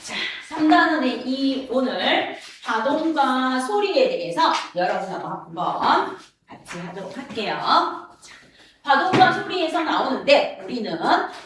자, 3단원의 이 오늘 파동과 소리에 대해서 여러분하고 한번 같이 하도록 할게요. 자, 파동과 소리에서 나오는데 우리는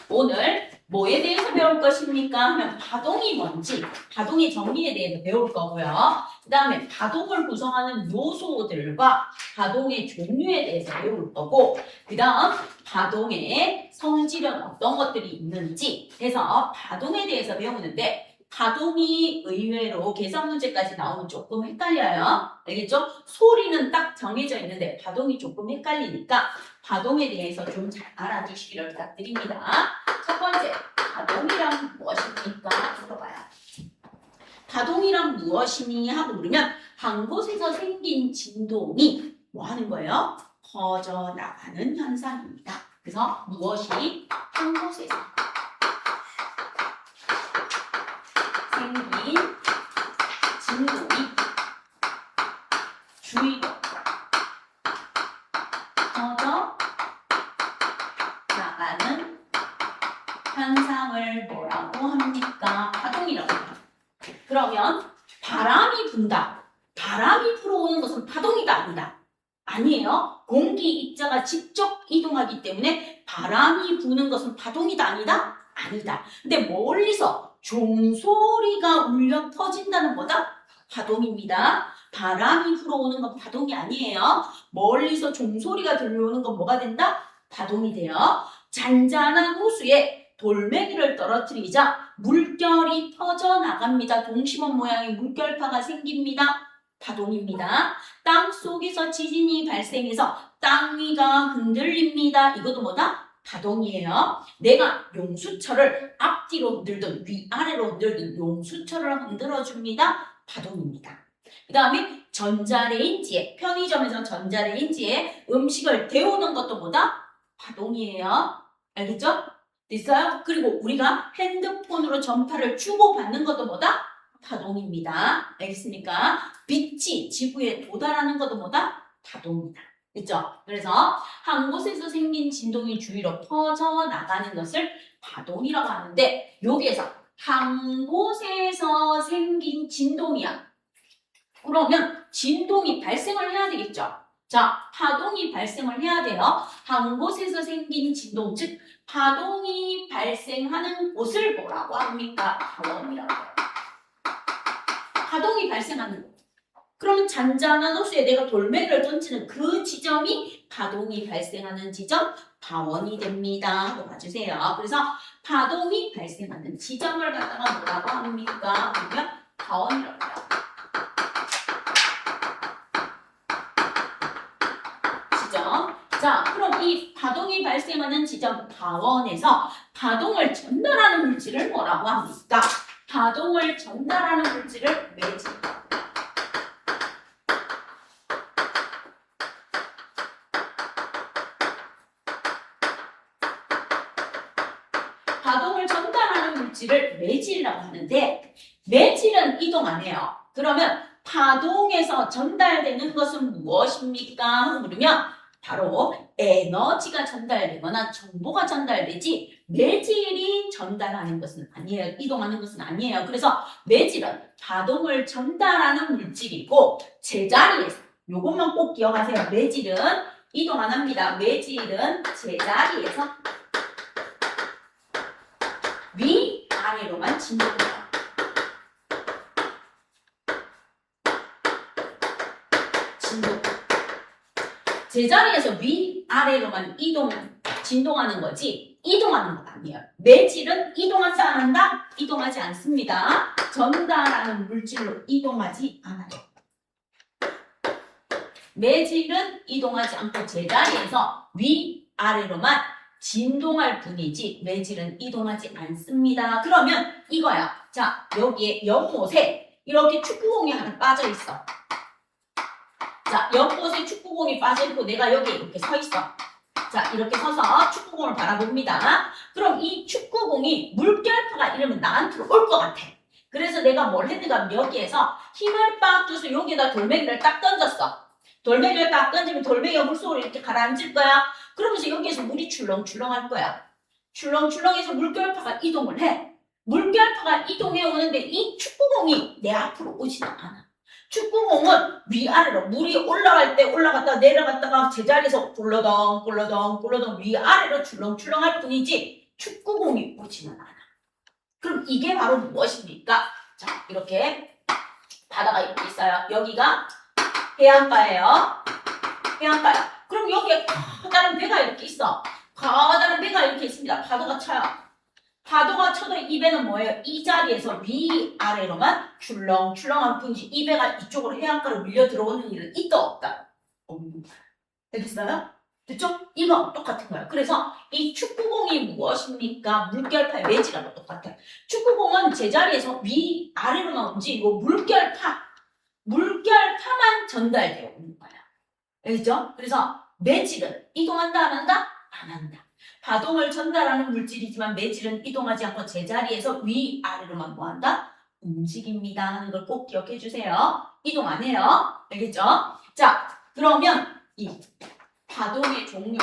오늘 뭐에 대해서 배울 것입니까? 하면 파동이 뭔지, 파동의 정리에 대해서 배울 거고요. 그 다음에 파동을 구성하는 요소들과 파동의 종류에 대해서 배울 거고, 그 다음 파동의 성질은 어떤 것들이 있는지 해서 파동에 대해서 배우는데, 파동이 의외로 계산 문제까지 나오면 조금 헷갈려요. 알겠죠? 소리는 딱 정해져 있는데 파동이 조금 헷갈리니까 파동에 대해서 좀 잘 알아두시기를 부탁드립니다. 첫 번째, 파동이란 무엇입니까? 들어봐요. 파동이란 무엇이니? 하고 물으면 한 곳에서 생긴 진동이 뭐 하는 거예요? 퍼져나가는 현상입니다. 그래서 무엇이 한 곳에서 생긴 진동이 주위로 퍼져 나가는 현상을 뭐라고 합니까? 파동이라고 합니다. 그러면 바람이 분다. 바람이 불어오는 것은 파동이다 아니다? 아니에요. 공기 입자가 직접 이동하기 때문에 바람이 부는 것은 파동이다 아니다? 아니다. 근데 멀리서 종소리가 울려 퍼진다는 거다? 파동입니다. 바람이 불어오는 건 파동이 아니에요. 멀리서 종소리가 들려오는 건 뭐가 된다? 파동이 돼요. 잔잔한 호수에 돌멩이를 떨어뜨리자 물결이 퍼져나갑니다. 동심원 모양의 물결파가 생깁니다. 파동입니다. 땅 속에서 지진이 발생해서 땅 위가 흔들립니다. 이것도 뭐다? 파동이에요. 내가 용수철을 앞뒤로 흔들든 위아래로 흔들든 용수철을 흔들어줍니다. 파동입니다. 그 다음에 전자레인지에, 편의점에서 전자레인지에 음식을 데우는 것도 뭐다? 파동이에요. 알겠죠? 됐어요? 그리고 우리가 핸드폰으로 전파를 주고받는 것도 뭐다? 파동입니다. 알겠습니까? 빛이 지구에 도달하는 것도 뭐다? 파동입니다. 됐죠? 그래서 한 곳에서 생긴 진동이 주위로 퍼져나가는 것을 파동이라고 하는데, 여기에서 한 곳에서 생긴 진동이야. 그러면 진동이 발생을 해야 되겠죠? 자, 파동이 발생을 해야 돼요. 한 곳에서 생긴 진동, 즉 파동이 발생하는 곳을 뭐라고 합니까? 파원이라고 해요. 파동이 발생하는 곳. 그러면 잔잔한 호수에 내가 돌멩이를 던지는 그 지점이 파동이 발생하는 지점, 파원이 됩니다. 하고 봐주세요. 그래서 파동이 발생하는 지점을 갖다가 뭐라고 합니까? 그러면 파원이라고 해요. 지점. 자, 그럼 이 파동이 발생하는 지점 파원에서 파동을 전달하는 물질을 뭐라고 합니까? 파동을 전달하는 물질을 매질. 파동을 전달하는 물질을 매질이라고 하는데, 매질은 이동 안 해요. 그러면 파동에서 전달되는 것은 무엇입니까? 하고 물으면 바로 에너지가 전달되거나 정보가 전달되지 매질이 전달하는 것은 아니에요. 이동하는 것은 아니에요. 그래서 매질은 파동을 전달하는 물질이고, 제자리에서 요것만 꼭 기억하세요. 매질은 이동 안 합니다. 매질은 제자리에서 위아래로만 진동해요. 진동. 제자리에서 위아래로만 진동하는 거지 이동하는 건 아니에요. 매질은 이동한다 안 한다? 이동하지 않습니다. 전달하는 물질로 이동하지 않아요. 매질은 이동하지 않고 제자리에서 위아래로만 진동할 뿐이지 매질은 이동하지 않습니다. 그러면 이거야. 자, 여기에 연못에 이렇게 축구공이 하나 빠져 있어. 자, 연못에 축구공이 빠져있고 내가 여기 이렇게 서 있어. 자, 이렇게 서서 축구공을 바라봅니다. 그럼 이 축구공이 물결파가 이러면 나한테 올 것 같아. 그래서 내가 뭘 했는가 하면 여기에서 힘을 빡 줘서 여기에다 돌멩이를 딱 던졌어. 돌멩이를 딱 던지면 돌멩이가 물속으로 이렇게 가라앉을 거야. 그러면서 여기에서 물이 출렁출렁 할 거야. 출렁출렁해서 물결파가 이동을 해. 물결파가 이동해 오는데 이 축구공이 내 앞으로 오지는 않아. 축구공은 위아래로 물이 올라갈 때 올라갔다가 내려갔다가 제자리에서 굴러덩 굴러덩 굴러덩 위아래로 출렁출렁 할 뿐이지 축구공이 오지는 않아. 그럼 이게 바로 무엇입니까? 자, 이렇게 바다가 이렇게 있어요. 여기가 해안가예요. 해안가야. 그럼 여기에 커다란 배가 이렇게 있어. 커다란 배가 이렇게 있습니다. 파도가 쳐요. 파도가 쳐도 이 배는 뭐예요? 이 자리에서 위아래로만 출렁출렁한 뿐이지 이 배가 이쪽으로 해안가로 밀려 들어오는 일은 있다 없다? 없는 거야. 되겠어요? 됐죠? 이거 똑같은 거예요. 그래서 이 축구공이 무엇입니까? 물결파의 매질하고 똑같아요. 축구공은 제자리에서 위아래로만 움직이고 물결파만 전달되어 오는 거야. 알겠죠? 그래서 매질은 이동한다 안 한다? 안 한다. 파동을 전달하는 물질이지만 매질은 이동하지 않고 제자리에서 위아래로만 뭐한다? 움직입니다 하는 걸 꼭 기억해 주세요. 이동 안 해요. 알겠죠? 자, 그러면 이 파동의 종류.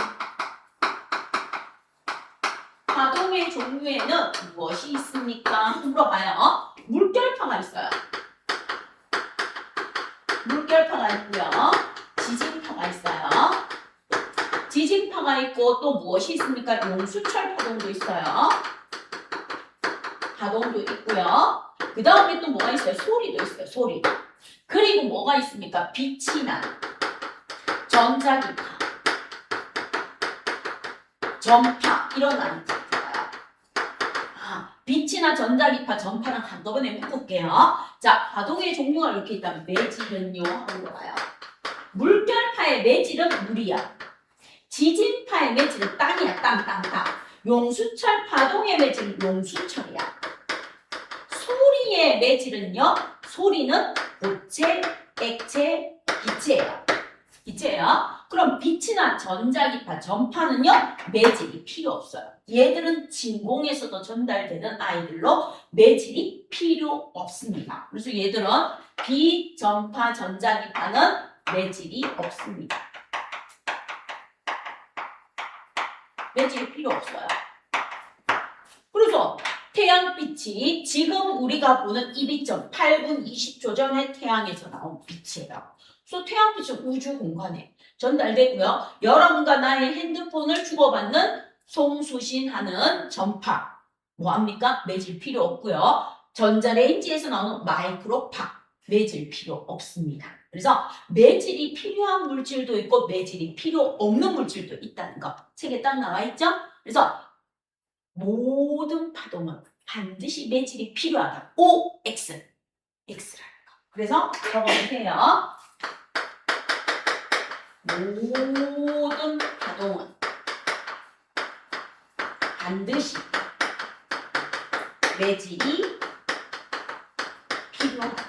파동의 종류에는 무엇이 있습니까? 물어봐요. 물결파가 있어요. 물결파가 있고요. 지진파가 있어요. 지진파가 있고 또 무엇이 있습니까? 용수철 파동도 있어요. 파동도 있고요. 그 다음에 또 뭐가 있어요? 소리도 있어요. 소리. 그리고 뭐가 있습니까? 빛이 나. 전자기파. 전파. 이런 빛이나 전자기파, 전파랑 한꺼번에 묶을게요. 자, 파동의 종류가 이렇게 있다면 매질은요 하고 물어봐요. 물결파의 매질은 물이야. 지진파의 매질은 땅이야. 땅. 용수철 파동의 매질은 용수철이야. 소리의 매질은요. 소리는 고체, 액체, 기체예요. 그럼 빛이나 전자기파, 전파는요. 매질이 필요 없어요. 얘들은 진공에서도 전달되는 아이들로 매질이 필요 없습니다. 그래서 얘들은 빛, 전파, 전자기파는 매질이 없습니다. 매질이 필요 없어요. 그래서 태양빛이 지금 우리가 보는 이 빛은 8분 20초 전에 태양에서 나온 빛이에요. 그래서 태양빛은 우주 공간에 전달되고요. 여러분과 나의 핸드폰을 주고받는 송수신하는 전파 뭐합니까? 매질 필요 없고요. 전자레인지에서 나오는 마이크로파 매질 필요 없습니다. 그래서 매질이 필요한 물질도 있고 매질이 필요 없는 물질도 있다는 거 책에 딱 나와 있죠? 그래서 모든 파동은 반드시 매질이 필요하다. OX. X라는 거. 그래서 적어주세요. 모든 파동은 반드시 매질이 필요하다.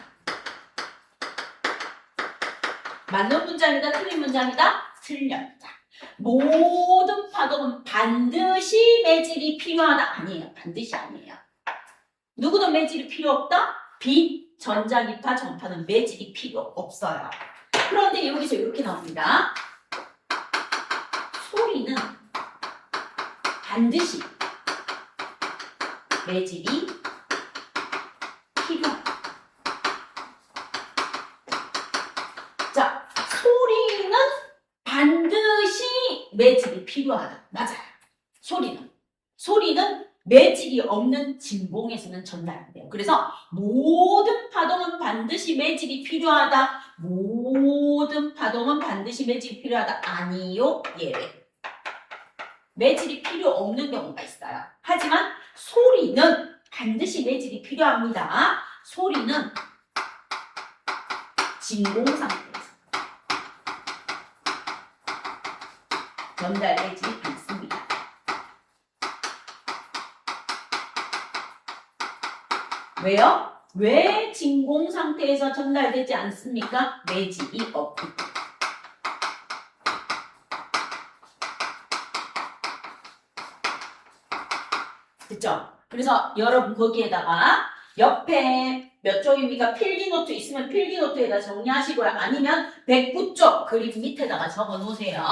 맞는 문장이다, 틀린 문장이다? 틀렸다. 모든 파동은 반드시 매질이 필요하다. 아니에요. 반드시 아니에요. 누구도 매질이 필요 없다? 빛, 전자기파, 전파는 매질이 필요 없어요. 그런데 여기서 이렇게 나옵니다. 소리는 반드시 매질이 필요하다. 자, 소리는 반드시 매질이 필요하다. 맞아요. 소리는 매질이 없는 진공에서는 전달 안 돼요. 그래서 모든 파동은 반드시 매질이 필요하다. 모든 파동은 반드시 매질이 필요하다. 아니요. 예외. 매질이 필요 없는 경우가 있어요. 하지만 소리는 반드시 매질이 필요합니다. 소리는 진공 상태에서 전달되지 않습니다. 왜요? 왜 진공 상태에서 전달되지 않습니까? 매질이 없기 때문에. 그쵸? 그래서 여러분 거기에다가 옆에 몇 쪽입니까? 필기노트 있으면 필기노트에다 정리하시고요. 아니면 109쪽 그림 밑에다가 적어 놓으세요.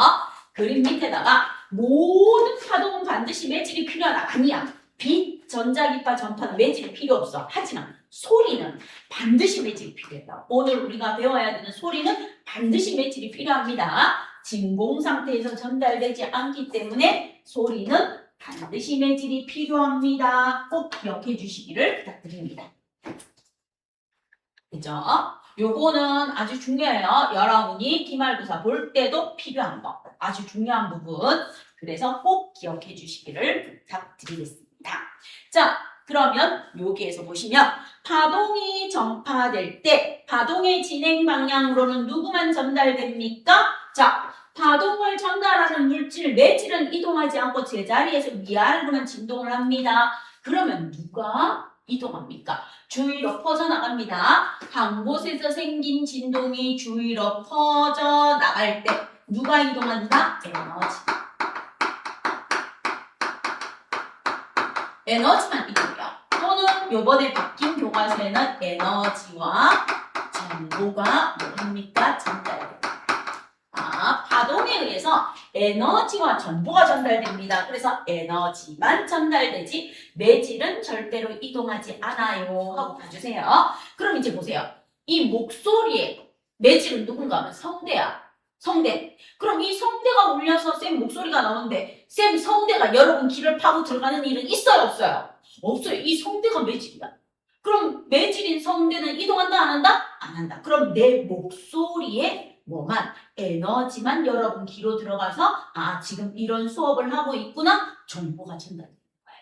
그림 밑에다가 모든 파동은 반드시 매질이 필요하다. 아니야. 빛, 전자기파, 전파는 매질이 필요 없어. 하지만 소리는 반드시 매질이 필요해요. 오늘 우리가 배워야 되는 소리는 반드시 매질이 필요합니다. 진공 상태에서 전달되지 않기 때문에 소리는 반드시 매질이 필요합니다. 꼭 기억해 주시기를 부탁드립니다. 그죠? 요거는 아주 중요해요. 여러분이 기말고사 볼 때도 필요한 거. 아주 중요한 부분. 그래서 꼭 기억해 주시기를 부탁드리겠습니다. 자, 그러면 여기에서 보시면 파동이 전파될 때 파동의 진행 방향으로는 누구만 전달됩니까? 자, 파동을 전달하는 물질, 매질은 이동하지 않고 제자리에서 위아래로만 진동을 합니다. 그러면 누가 이동합니까? 주위로 퍼져나갑니다. 한 곳에서 생긴 진동이 주위로 퍼져나갈 때 누가 이동한다? 에너지. 에너지만 이동해요. 또는 요번에 바뀐 교과서에는 에너지와 정보가 뭡니까? 전달됩니다. 파동에 의해서 에너지와 정보가 전달됩니다. 그래서 에너지만 전달되지 매질은 절대로 이동하지 않아요 하고 봐주세요. 그럼 이제 보세요. 이 목소리에 매질은 누군가 하면 성대야. 성대. 그럼 이 성대가 울려서 쌤 목소리가 나오는데 쌤 성대가 여러분 귀를 파고 들어가는 일은 있어요 없어요? 없어요. 이 성대가 매질이야. 그럼 매질인 성대는 이동한다 안 한다? 안 한다. 그럼 내 목소리에 뭐만 에너지만 여러분 귀로 들어가서 지금 이런 수업을 하고 있구나 정보가 전달되는 거예요.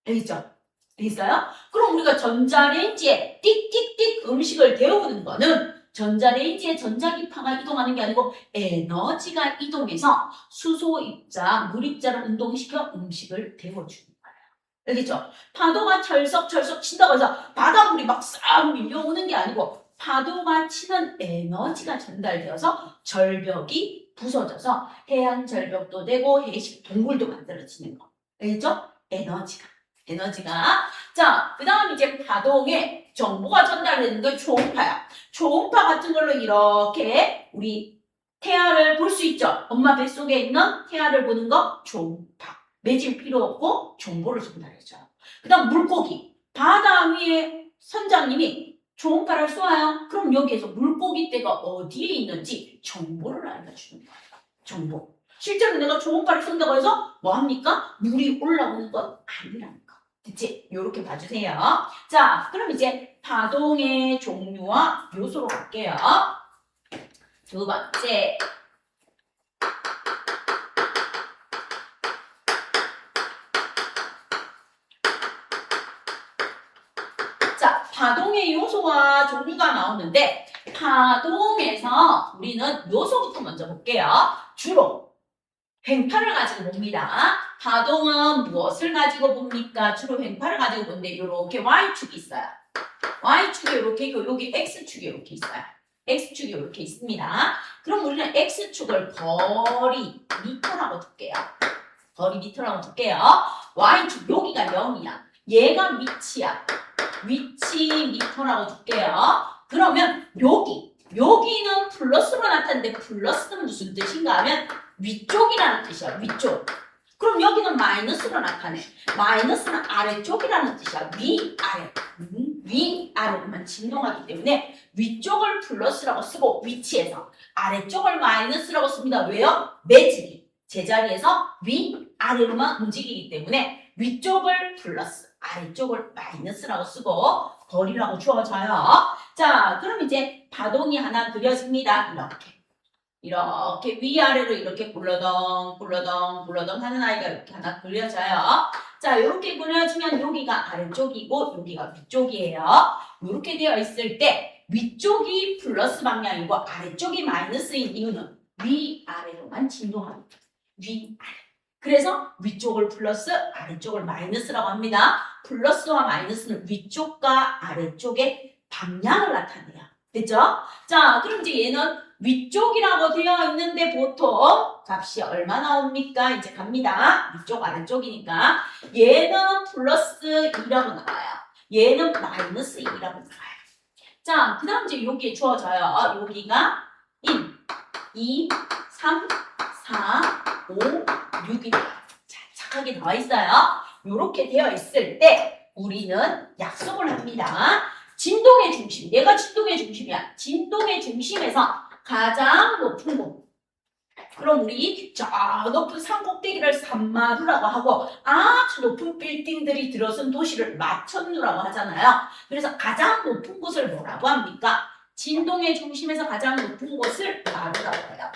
알겠죠? 알겠어요? 그럼 우리가 전자레인지에 띡띡띡 음식을 데우는 거는 전자레인지에 전자기파가 이동하는 게 아니고 에너지가 이동해서 수소 입자, 물 입자를 운동시켜 음식을 데워주는 거예요. 알겠죠? 파도가 철썩철썩 친다고 해서 바닷물이 막 싹 밀려오는 게 아니고 파도가 치는 에너지가 전달되어서 절벽이 부서져서 해안 절벽도 되고 해식 동굴도 만들어지는 거. 알겠죠? 에너지가. 자, 그 다음 이제 파동에 정보가 전달되는 게 초음파야. 초음파 같은 걸로 이렇게 우리 태아를 볼 수 있죠? 엄마 뱃속에 있는 태아를 보는 거 초음파. 매질 필요 없고 정보를 전달해줘요. 그 다음 물고기. 바다 위에 선장님이 초음파를 쏘아요. 그럼 여기에서 물고기 떼가 어디에 있는지 정보를 알려주는 거예요. 정보. 실제로 내가 초음파를 쏜다고 해서 뭐합니까? 물이 올라오는 건 아니라는 거. 됐지? 요렇게 봐주세요. 자, 그럼 이제 파동의 종류와 요소로 갈게요. 두 번째. 자, 파동의 요소와 종류가 나오는데 파동에서 우리는 요소부터 먼저 볼게요. 주로 횡파를 가지고 봅니다. 파동은 무엇을 가지고 봅니까? 주로 횡파를 가지고 보는데 이렇게 Y축이 있어요. Y축이 이렇게 있고 여기 X축이 이렇게 있어요. X축이 이렇게 있습니다. 그럼 우리는 X축을 거리 미터라고 둘게요. 거리 미터라고 둘게요. Y축 여기가 0이야. 얘가 위치야. 위치 미터라고 둘게요. 그러면 여기는 플러스로 나타났는데 플러스는 무슨 뜻인가 하면 위쪽이라는 뜻이야. 위쪽. 그럼 여기는 마이너스로 나타내. 마이너스는 아래쪽이라는 뜻이야. 위아래. 위아래로만 진동하기 때문에 위쪽을 플러스라고 쓰고 위치에서 아래쪽을 마이너스라고 씁니다. 왜요? 매질이 제자리에서 위아래로만 움직이기 때문에 위쪽을 플러스, 아래쪽을 마이너스라고 쓰고 거리라고 주어져요. 자, 그럼 이제 파동이 하나 그려집니다. 이렇게 위아래로 이렇게 굴러덩 하는 아이가 이렇게 하나 그려져요. 자, 이렇게 그려지면 여기가 아래쪽이고 여기가 위쪽이에요. 이렇게 되어 있을 때 위쪽이 플러스 방향이고 아래쪽이 마이너스인 이유는 위아래로만 진동합니다. 위아래. 그래서 위쪽을 플러스, 아래쪽을 마이너스라고 합니다. 플러스와 마이너스는 위쪽과 아래쪽의 방향을 나타내요. 됐죠? 자, 그럼 이제 얘는 위쪽이라고 되어 있는데 보통 값이 얼마 나옵니까? 이제 갑니다. 위쪽, 아래쪽이니까. 얘는 플러스 2라고 나와요. 얘는 마이너스 2라고 나와요. 자, 그 다음 이제 여기에 주어져요. 여기가 1, 2, 3, 4, 5, 6이다. 자, 착하게 나와 있어요. 이렇게 되어 있을 때 우리는 약속을 합니다. 진동의 중심, 얘가 진동의 중심이야. 진동의 중심에서 가장 높은 곳. 그럼 우리 저 높은 산 꼭대기를 산마루라고 하고 아주 높은 빌딩들이 들어선 도시를 마천루라고 하잖아요. 그래서 가장 높은 곳을 뭐라고 합니까? 진동의 중심에서 가장 높은 곳을 마루라고 해요.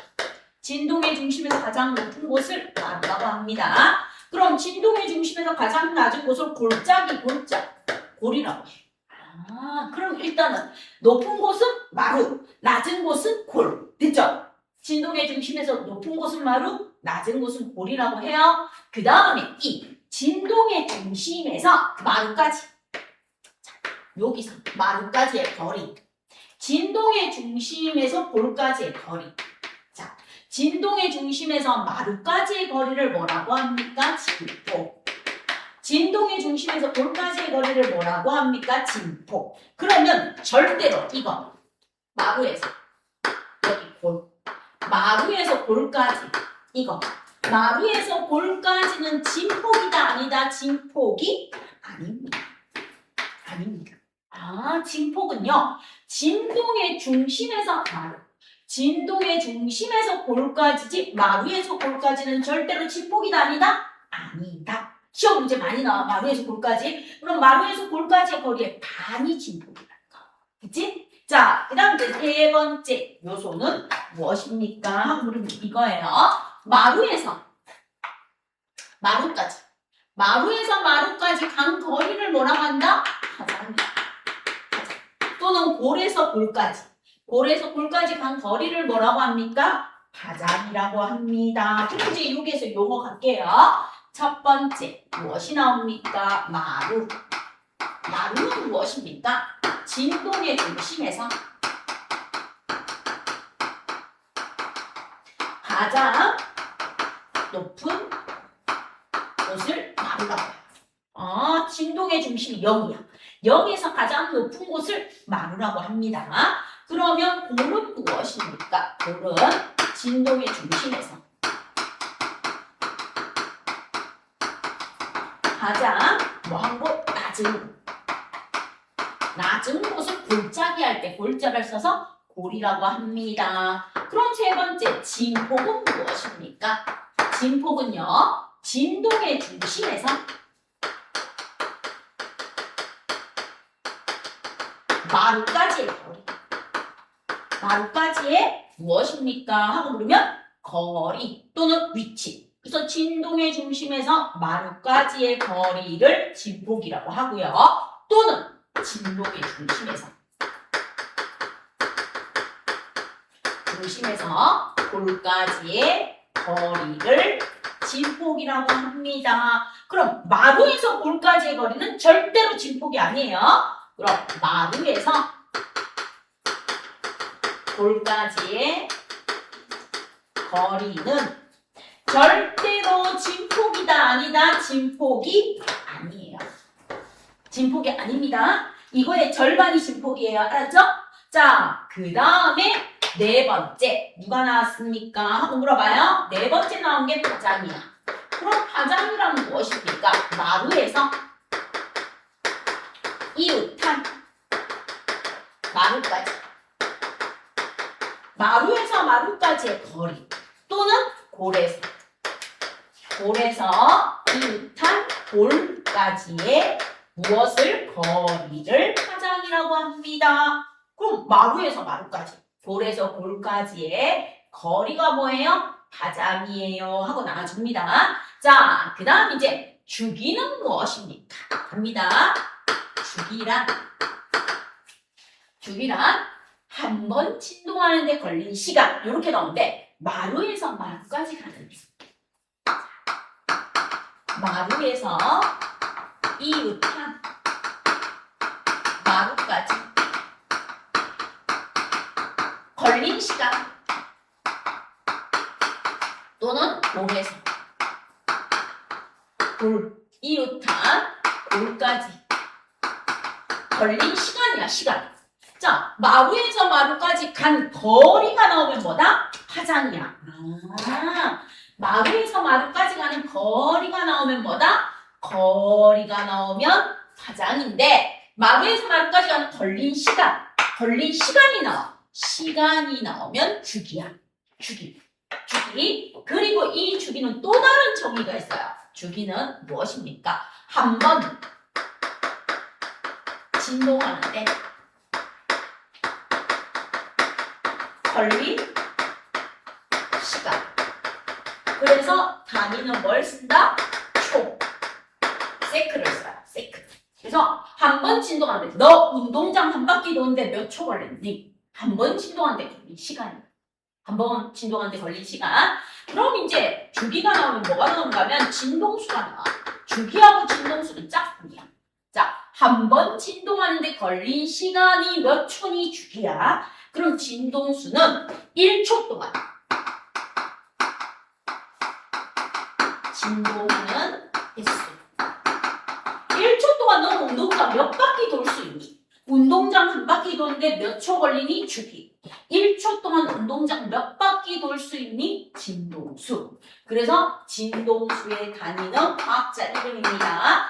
진동의 중심에서 가장 높은 곳을 마루라고 합니다. 그럼 진동의 중심에서 가장 낮은 곳을 골짜기, 골이라고 해요. 그럼 일단은 높은 곳은 마루, 낮은 곳은 골. 됐죠? 진동의 중심에서 높은 곳은 마루, 낮은 곳은 골이라고 해요. 그 다음에 이 진동의 중심에서 마루까지. 자, 여기서 마루까지의 거리. 진동의 중심에서 골까지의 거리. 자, 진동의 중심에서 마루까지의 거리를 뭐라고 합니까? 진폭. 진동의 중심에서 골까지의 거리를 뭐라고 합니까? 진폭. 그러면 절대로 이거 마루에서 여기 골. 마루에서 골까지 이거 마루에서 골까지는 진폭이다 아니다? 진폭이 아닙니다. 아닙니다. 진폭은요 진동의 중심에서 마루 진동의 중심에서 골까지지 마루에서 골까지는 절대로 진폭이다 아니다? 아니다. 시험 문제 많이 나와. 마루에서 골까지. 그럼 마루에서 골까지의 거리의 반이 진폭이라는 거. 그치? 자, 그 다음 이제 세 번째 요소는 무엇입니까? 하고 물으면 이거예요. 마루에서 마루까지. 마루에서 마루까지 간 거리를 뭐라고 한다? 가장이다. 또는 골에서 골까지. 골에서 골까지 간 거리를 뭐라고 합니까? 가장이라고 합니다. 그럼 이제 여기에서 용어 갈게요. 첫 번째, 무엇이 나옵니까? 마루. 마루는 무엇입니까? 진동의 중심에서 가장 높은 곳을 마루라고 해요. 진동의 중심이 0이야. 0에서 가장 높은 곳을 마루라고 합니다. 그러면 골은 무엇입니까? 골은 진동의 중심에서 가장 뭐한 곳? 낮은 곳을 골짜기 할 때 골자를 써서 골이라고 합니다. 그럼 세 번째, 진폭은 무엇입니까? 진폭은요, 진동의 중심에서 마루까지의 거리. 마루까지의 무엇입니까? 하고 물으면 거리 또는 위치. 그래서 진동의 중심에서 마루까지의 거리를 진폭이라고 하고요. 또는 진동의 중심에서 골까지의 거리를 진폭이라고 합니다. 그럼 마루에서 골까지의 거리는 절대로 진폭이 아니에요. 그럼 마루에서 골까지의 거리는 절대로 진폭이다 아니다? 진폭이 아니에요. 진폭이 아닙니다. 이거의 절반이 진폭이에요. 알았죠? 자, 그 다음에 네 번째 누가 나왔습니까? 하고 물어봐요. 네 번째 나온 게 파장이야. 그럼 파장이란 무엇입니까? 마루에서 이웃한 마루까지. 마루에서 마루까지의 거리 또는 골에서 이웃한 골까지의 무엇을? 거리를 파장이라고 합니다. 그럼 마루에서 마루까지, 골에서 골까지의 거리가 뭐예요? 파장이에요. 하고 나와줍니다. 자, 그 다음 이제 주기는 무엇입니까? 갑니다. 주기란 한 번 진동하는 데 걸린 시간 이렇게 나오는데 마루에서 마루까지 가는 마루에서 이웃한 마루까지 걸린 시간 또는 골에서 이웃한 골까지 걸린 시간이야. 시간. 자, 마루에서 마루까지 간 거리가 나오면 뭐다? 파장이야. 마루에서 마루까지 가는 거리가 나오면 뭐다? 거리가 나오면 파장인데 마루에서 마루까지 가는 걸린 시간이 나와. 시간이 나오면 주기야. 주기. 그리고 이 주기는 또 다른 정의가 있어요. 주기는 무엇입니까? 한 번 진동하는데 걸린 시간. 그래서 단위는 뭘 쓴다? 초. 세크를 써요. 세크. 그래서 한 번 진동하는데 너 운동장 한 바퀴 도는데 몇 초 걸렸니? 한 번 진동하는데 걸린 시간이야. 한 번 진동하는데 걸린 시간. 그럼 이제 주기가 나오면 뭐가 나오는가 하면 진동수가 나와. 주기하고 진동수는 짝꿍이야. 자, 한 번 진동하는데 걸린 시간이 몇 초니 주기야. 그럼 진동수는 1초 동안 진동하는 횟수. 1초 동안 너 운동장 몇 바퀴 돌 수 있니? 운동장 한 바퀴 도는데 몇 초 걸리니? 주기. 1초 동안 운동장 몇 바퀴 돌 수 있니? 진동수. 그래서 진동수의 단위는 과학자 이름입니다.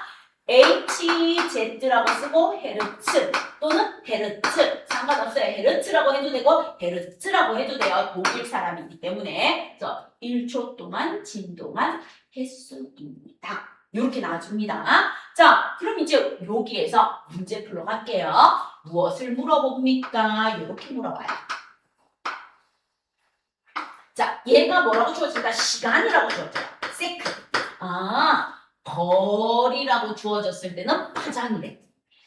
HZ라고 쓰고 헤르츠 또는 헤르츠 상관없어요. 헤르츠라고 해도 되고 헤르츠라고 해도 돼요. 독일 사람이기 때문에. 그래서 1초 동안 진동한 횟수입니다. 이렇게 나와줍니다. 자, 그럼 이제 여기에서 문제 풀러 갈게요. 무엇을 물어봅니까? 이렇게 물어봐요. 자, 얘가 뭐라고 주어진다? 시간이라고 주어져요. 세크. 거리라고 주어졌을 때는 파장이래.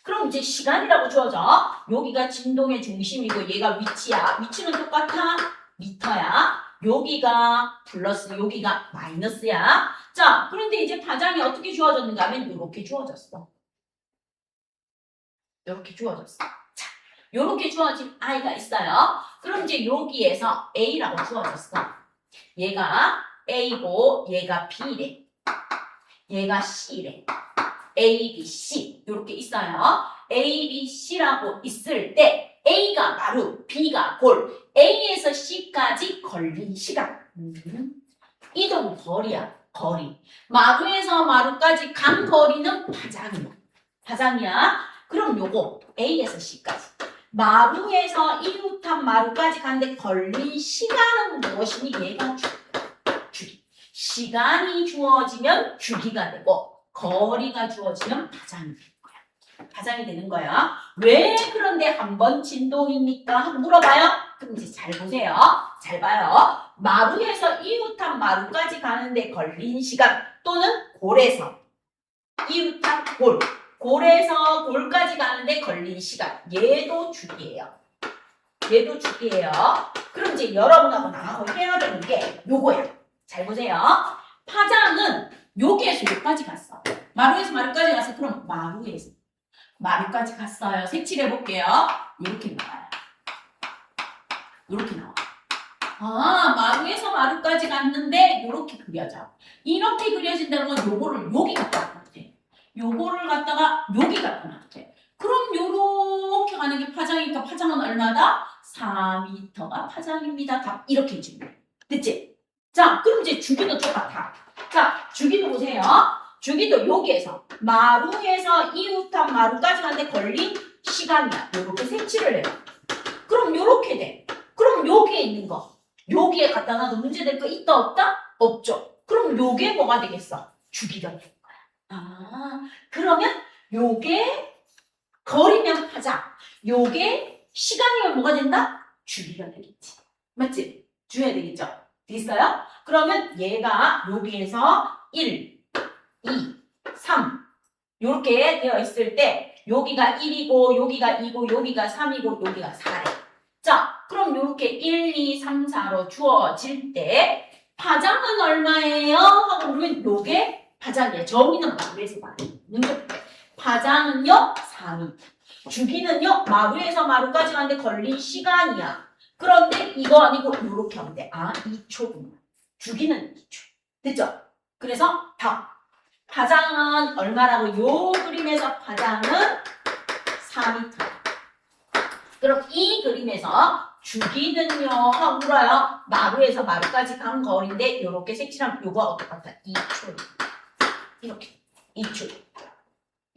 그럼 이제 시간이라고 주어져. 여기가 진동의 중심이고 얘가 위치야. 위치는 똑같아. 미터야. 여기가 플러스, 여기가 마이너스야. 자, 그런데 이제 파장이 어떻게 주어졌는가 하면 이렇게 주어졌어. 이렇게 주어졌어. 자, 이렇게 주어진 I가 있어요. 그럼 이제 여기에서 A라고 주어졌어. 얘가 A고 얘가 B래. 얘가 C래. A, B, C 이렇게 있어요. A, B, C라고 있을 때 A가 마루, B가 골, A에서 C까지 걸린 시간. 이동 거리야. 거리. 마루에서 마루까지 간 거리는 파장이야. 그럼 요거 A에서 C까지. 마루에서 이루탑 마루까지 가는데 걸린 시간은 무엇이니? 얘가 주기. 시간이 주어지면 주기가 되고 거리가 주어지면 파장이 되는 거야. 파장이 되는 거야. 왜 그런데 한 번 진동입니까? 하고 물어봐요. 그럼 이제 잘 보세요. 잘 봐요. 마루에서 이웃탑 마루까지 가는데 걸린 시간 또는 골에서 이웃탑 골. 골에서 골까지 가는데 걸린 시간. 얘도 주기예요. 얘도 주기예요. 그럼 이제 여러분하고 나하고 해야 되는 게 요거야. 잘 보세요. 파장은 여기에서 여기까지 갔어. 마루에서 마루까지 갔어. 그럼 마루에서 마루까지 갔어요. 색칠해 볼게요. 이렇게 나와요. 이렇게 나와. 마루에서 마루까지 갔는데 이렇게 그려져. 이렇게 그려진다는 건 요거를 여기 갖다 놔도 돼. 요거를 갖다가 여기 갖다 놔도 돼. 그럼 요렇게 가는 게 파장이니까 파장은 얼마다? 4m가 파장입니다. 답 이렇게 해주면 돼. 됐지? 자, 그럼 이제 주기도 똑같아. 자, 주기도 보세요. 주기도 여기에서 마루에서 이웃탑 마루까지 가는데 걸린 시간이야. 요렇게 색칠을 해요. 그럼 요렇게 돼. 그럼 여기에 있는 거 여기에 갖다 놔도 문제될 거 있다 없다? 없죠. 그럼 요게 뭐가 되겠어? 주기가 되는 거야. 그러면 요게 거리면 파장, 요게 시간이면 뭐가 된다? 주기가 되겠지. 맞지? 주어야 되겠죠? 됐어요? 그러면 얘가 여기에서 1, 2, 3 요렇게 되어 있을 때 여기가 1이고 여기가 2고 여기가 3이고 여기가 4래. 자, 그럼 요렇게 1, 2, 3, 4로 주어질 때 파장은 얼마예요? 하고 그러면 요게 파장이에요. 정의는 마루에서 마루. 문제 볼게요. 파장은요 4m. 주기는요 마루에서 마루까지 가는데 걸린 시간이야. 그런데 이거 아니고 요렇게 하면 돼. 2초구나. 주기는 2초. 됐죠? 그래서 답. 파장은 얼마라고? 요 그림에서 파장은 4m. 그럼 이 그림에서 주기는요 하고 물어요. 마루에서 마루까지 간 거리인데 이렇게 색칠하면 요거하고 똑같아. 2초. 이렇게 2초.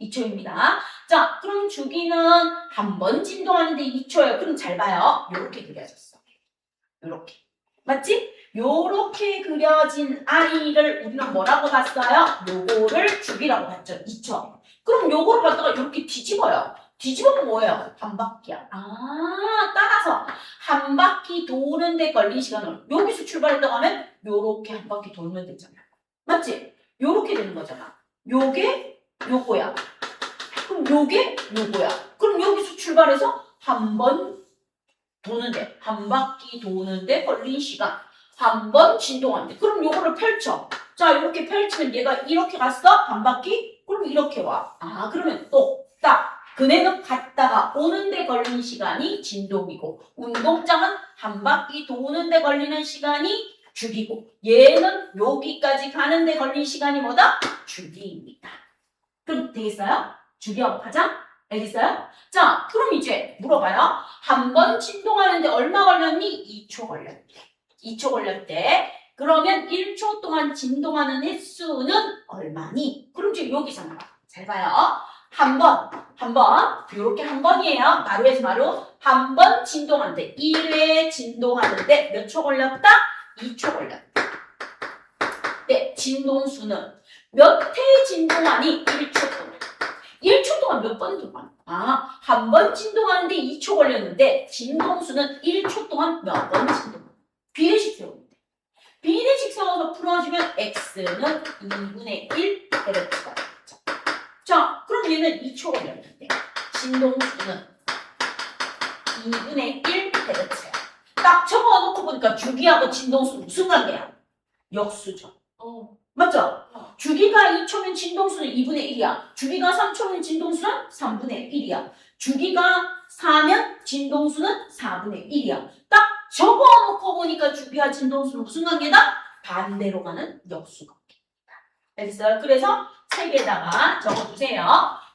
2초입니다. 자, 그럼 주기는 한 번 진동하는데 2초예요. 그럼 잘 봐요. 요렇게 그려졌어. 요렇게. 맞지? 요렇게 그려진 아이를 우리는 뭐라고 봤어요? 요거를 주기라고 봤죠. 2초. 그럼 요거를 갖다가 이렇게 뒤집어요. 뒤집으면 뭐예요? 한 바퀴야. 따라서 한 바퀴 도는데 걸린 시간을 여기서 출발했다고 하면 요렇게 한 바퀴 돌면 되잖아. 맞지? 요렇게 되는 거잖아. 요게 요거야. 그럼 요게 요거야. 그럼 여기서 출발해서 한 번 도는데, 한 바퀴 도는데 걸린 시간. 한 번 진동하는데. 그럼 요거를 펼쳐. 자, 이렇게 펼치면 얘가 이렇게 갔어? 한 바퀴? 그럼 이렇게 와. 그러면 또, 딱. 그네는 갔다가 오는데 걸린 시간이 진동이고, 운동장은 한 바퀴 도는데 걸리는 시간이 주기고, 얘는 여기까지 가는데 걸린 시간이 뭐다? 주기입니다. 그럼 되겠어요? 주기하고 가자? 알겠어요? 자, 그럼 이제 물어봐요. 한 번 진동하는데 얼마 걸렸니? 2초 걸렸대. 2초 걸렸대. 그러면 1초 동안 진동하는 횟수는 얼마니? 그럼 지금 여기잖아. 잘 봐요. 한 번, 요렇게 한 번이에요. 마루에서 마루. 한 번 진동하는데, 1회 진동하는데 몇 초 걸렸다? 2초 걸렸다. 네, 진동수는 몇 회 진동하니? 1초 동안. 1초 동안 몇 번 동안? 한 번 진동하는데 2초 걸렸는데 진동수는 1초 동안 몇 번 진동? 비례식 세우는데. 비례식 세워서 풀어주면 x는 2분의 1 Hz가 되겠죠. 자, 그럼 얘는 2초 걸렸는데 진동수는 2분의 1 Hz야. 딱 적어놓고 보니까 주기하고 진동수는 무슨 관계야? 역수죠. 맞죠? 주기가 2초면 진동수는 2분의 1이야. 주기가 3초면 진동수는 3분의 1이야. 주기가 4면 진동수는 4분의 1이야. 딱 적어놓고 보니까 주기와 진동수는 무슨 관계다? 반대로 가는 역수 관계입니다. 알겠어요? 그래서 책에다가 적어주세요.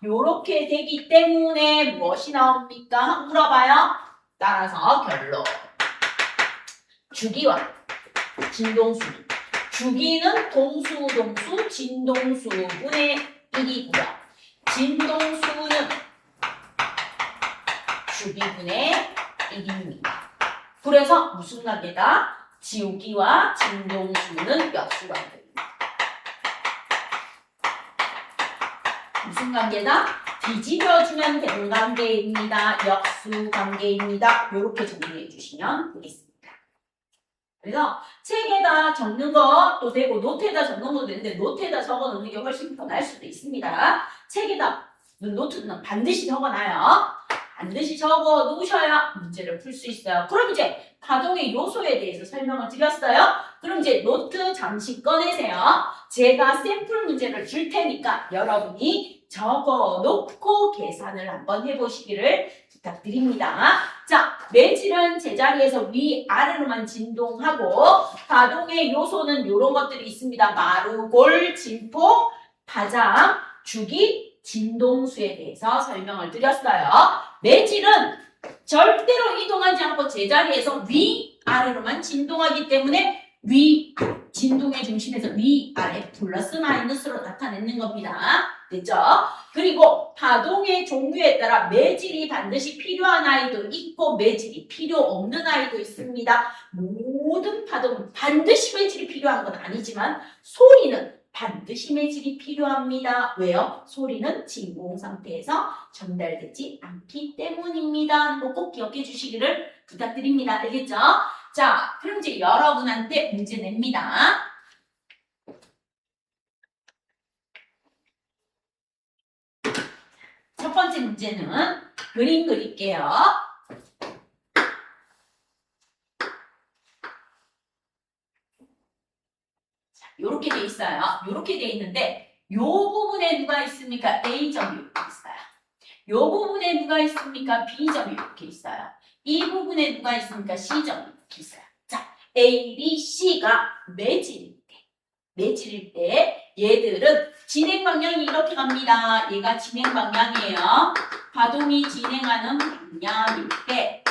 요렇게 되기 때문에 무엇이 나옵니까? 물어봐요. 따라서 결론. 주기와 진동수는 주기는 동수, 진동수분의 1이고요. 진동수는 주기분의 1입니다. 그래서 무슨 관계다? 주기와 진동수는 역수관계입니다. 무슨 관계다? 뒤집어주면 되는 관계입니다. 역수관계입니다. 이렇게 정리해 주시면 되겠습니다. 그래서 책에다 적는 것도 되고 노트에다 적는 것도 되는데 노트에다 적어 놓는 게 훨씬 더 나을 수도 있습니다. 책에다 노트는 반드시 적어놔요. 반드시 적어 놓으셔야 문제를 풀 수 있어요. 그럼 이제 가동의 요소에 대해서 설명을 드렸어요. 그럼 이제 노트 잠시 꺼내세요. 제가 샘플 문제를 줄 테니까 여러분이 적어 놓고 계산을 한번 해보시기를 부탁드립니다. 자, 매질은 제자리에서 위아래로만 진동하고 가동의 요소는 이런 것들이 있습니다. 마루, 골, 진폭, 파장, 주기, 진동수에 대해서 설명을 드렸어요. 매질은 절대로 이동하지 않고 제자리에서 위아래로만 진동하기 때문에 진동의 중심에서 위아래 플러스 마이너스로 나타내는 겁니다. 됐죠? 그리고 파동의 종류에 따라 매질이 반드시 필요한 아이도 있고 매질이 필요 없는 아이도 있습니다. 모든 파동은 반드시 매질이 필요한 건 아니지만 소리는 반드시 매질이 필요합니다. 왜요? 소리는 진공 상태에서 전달되지 않기 때문입니다. 꼭 기억해 주시기를 부탁드립니다. 알겠죠? 자, 그럼 이제 여러분한테 문제 냅니다. 첫 번째 문제는 그림 그릴게요. 자, 요렇게 돼 있어요. 요렇게 돼 있는데 요 부분에 누가 있습니까? A점이 이렇게 있어요. 요 부분에 누가 있습니까? B점이 이렇게 있어요. 이 부분에 누가 있습니까? C점이 이렇게 있어요. 자, A, B, C가 매질일 때 얘들은 진행 방향이 이렇게 갑니다. 얘가 진행 방향이에요. 파동이 진행하는 방향일 때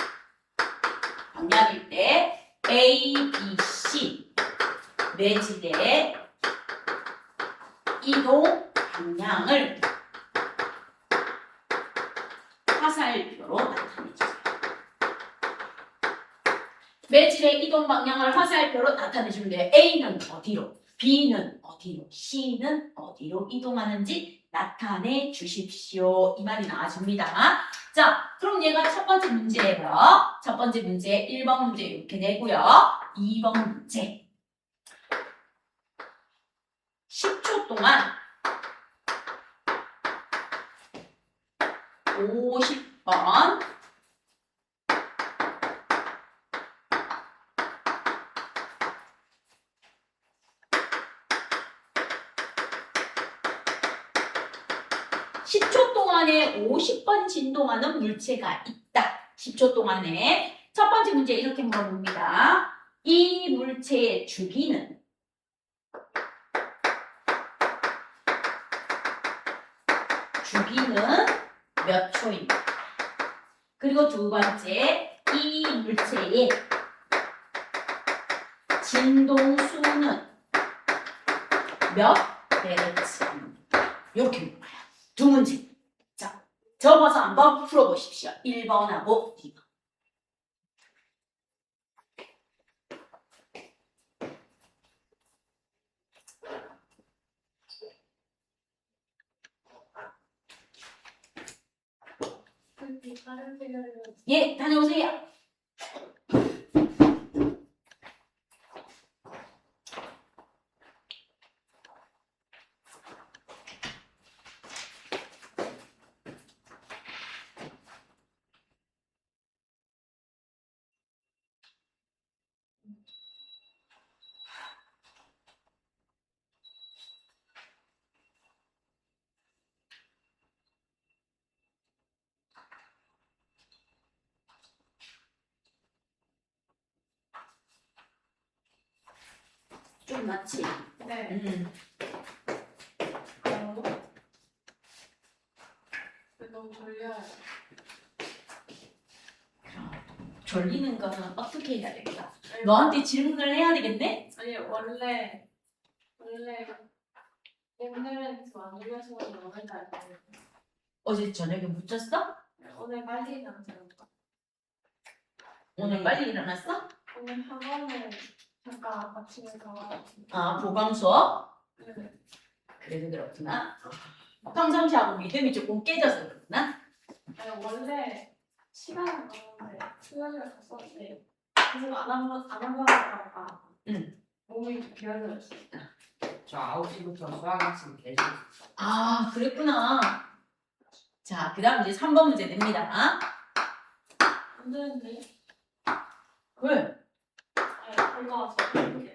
A, B, C 매질의 이동 방향을 화살표로 나타내주세요. 매질의 이동 방향을 화살표로 나타내주면 돼요. A는 어디로, B는 어디로, C는 어디로 이동하는지 나타내 주십시오. 이 말이 나와줍니다. 자, 그럼 얘가 첫 번째 문제예요. 첫 번째 문제 1번 문제 이렇게 내고요. 2번 문제 10초 동안 50번 10초 동안에 50번 진동하는 물체가 있다. 10초 동안에 첫 번째 문제 이렇게 물어봅니다. 이 물체의 주기는 몇 초입니다. 그리고 두 번째, 이 물체의 진동수는 몇 헤르츠입니다. 이렇게 물어봐요. 두 문제. 자, 적어서 한번 풀어보십시오. 1번하고 2번. 예, 다녀오세요. 좀 낫지? 네. 너무 졸려요. 졸리는 거는 어떻게 해야 될까? 아니, 너한테 질문을 해야 되겠네? 아니 원래 오늘은 안 졸려서 오늘 잘 거예요. 어제 저녁에 못 잤어? 오늘 빨리 일어났어요. 오늘 빨리 일어났어? 오늘 학원을 잠깐 마치면서 아, 보강 수업? 네. 그래도 그렇구나. 평상시하고 리듬이 조금 깨져서 그렇구나. 아니, 원래 시간은 많은데 수요일에 갔었는데 계속 안 한다고 응. 몸이 좀 게을러졌어요. 저 9시부터 수학 학습 계속 아, 그랬구나. 자, 그 다음 이제 3번 문제 냅니다. 안 되는데 왜? 올라와서 이렇게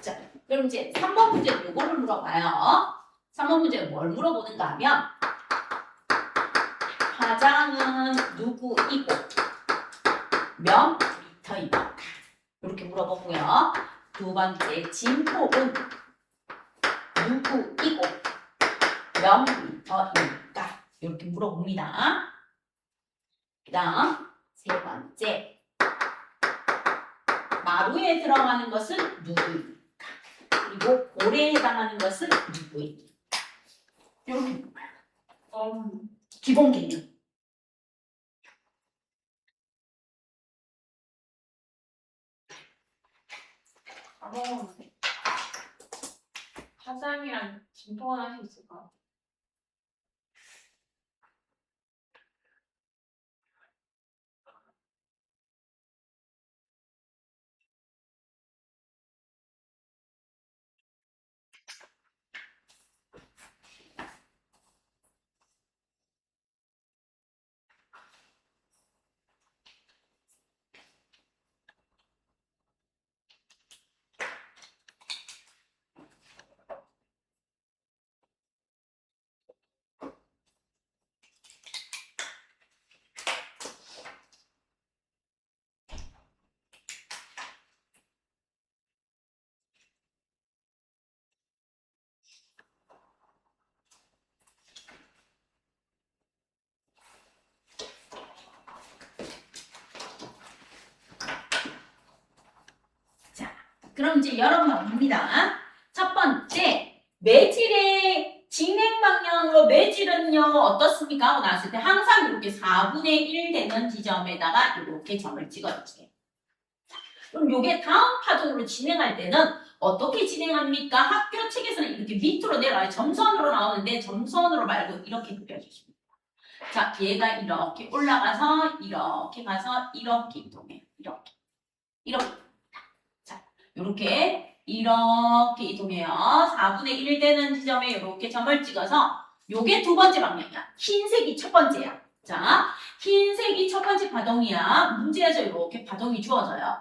자, 그럼 이제 3번 문제는 이거를 물어봐요. 3번 문제는 뭘 물어보는가 하면 화장은 누구이고 몇 미터입니까? 이렇게 물어보고요. 두 번째, 진폭은 누구이고 몇 미터입니까? 이렇게 물어봅니다. 그 다음 세 번째, 마루에 들어가는 것은 누구입니까? 그리고 고래에 해당하는 것은 누구입니까? 이렇게 물어봐요. 기본 개념. 진통은 할 수 있을까? 그럼 이제 여러분 갑니다. 첫 번째, 매질의 진행 방향으로 매질은요 어떻습니까? 하고 나왔을 때 항상 이렇게 4분의 1 되는 지점에다가 이렇게 점을 찍어주세요. 그럼 이게 다음 파동으로 진행할 때는 어떻게 진행합니까? 학교 책에서는 이렇게 밑으로 내려와요. 점선으로 나오는데 점선으로 말고 이렇게 그려주십니다. 자, 얘가 이렇게 올라가서 이렇게 가서 이렇게 이동해요. 이렇게. 이렇게 이동해요. 4분의 1 되는 지점에 이렇게 점을 찍어서 요게 두 번째 방향이야. 흰색이 첫 번째야. 자, 흰색이 첫 번째 파동이야. 문제에서 이렇게 파동이 주어져요.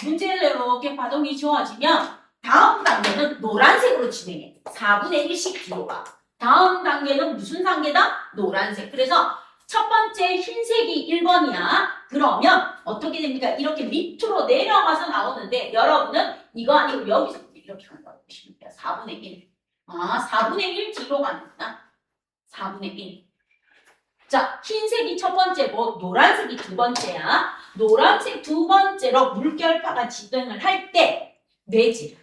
문제에서 이렇게 파동이 주어지면 다음 단계는 노란색으로 진행해. 4분의 1씩 뒤로 가. 다음 단계는 무슨 단계다? 노란색. 그래서 첫 번째 흰색이 1번이야. 그러면 어떻게 됩니까? 이렇게 밑으로 내려가서 나오는데 여러분은 이거 아니고 여기서 이렇게 간다고 보시면 돼요. 4분의 1. 4분의 1 뒤로 가는구나. 4분의 1. 자, 흰색이 첫 번째고 노란색이 두 번째야. 노란색 두 번째로 물결파가 진행을 할 때 매질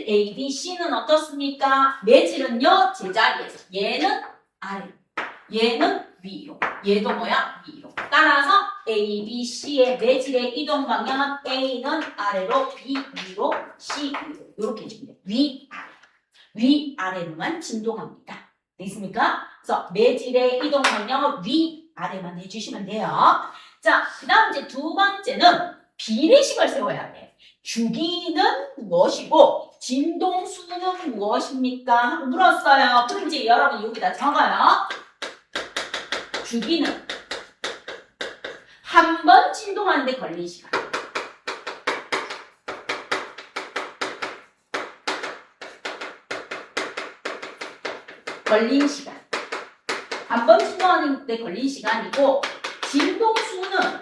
A, B, C는 어떻습니까? 매질은요 제자리에서 얘는 아래, 얘는 위로, 얘도 뭐야? 위로. 따라서 A, B, C의 매질의 이동 방향은 A는 아래로, B 위로, C 위로 이렇게 해주면 돼요. 위 아래로만 진동합니다. 됐습니까? 그래서 매질의 이동 방향은 위 아래만 해주시면 돼요. 자, 그 다음 이제 두 번째는 비례식을 세워야 돼. 주기는 무엇이고 진동수는 무엇입니까? 하고 물었어요. 그럼 이제 여러분 여기다 적어요. 주기는 한 번 진동하는데 걸린 시간. 걸린 시간. 한 번 진동하는데 걸린 시간이고 진동수는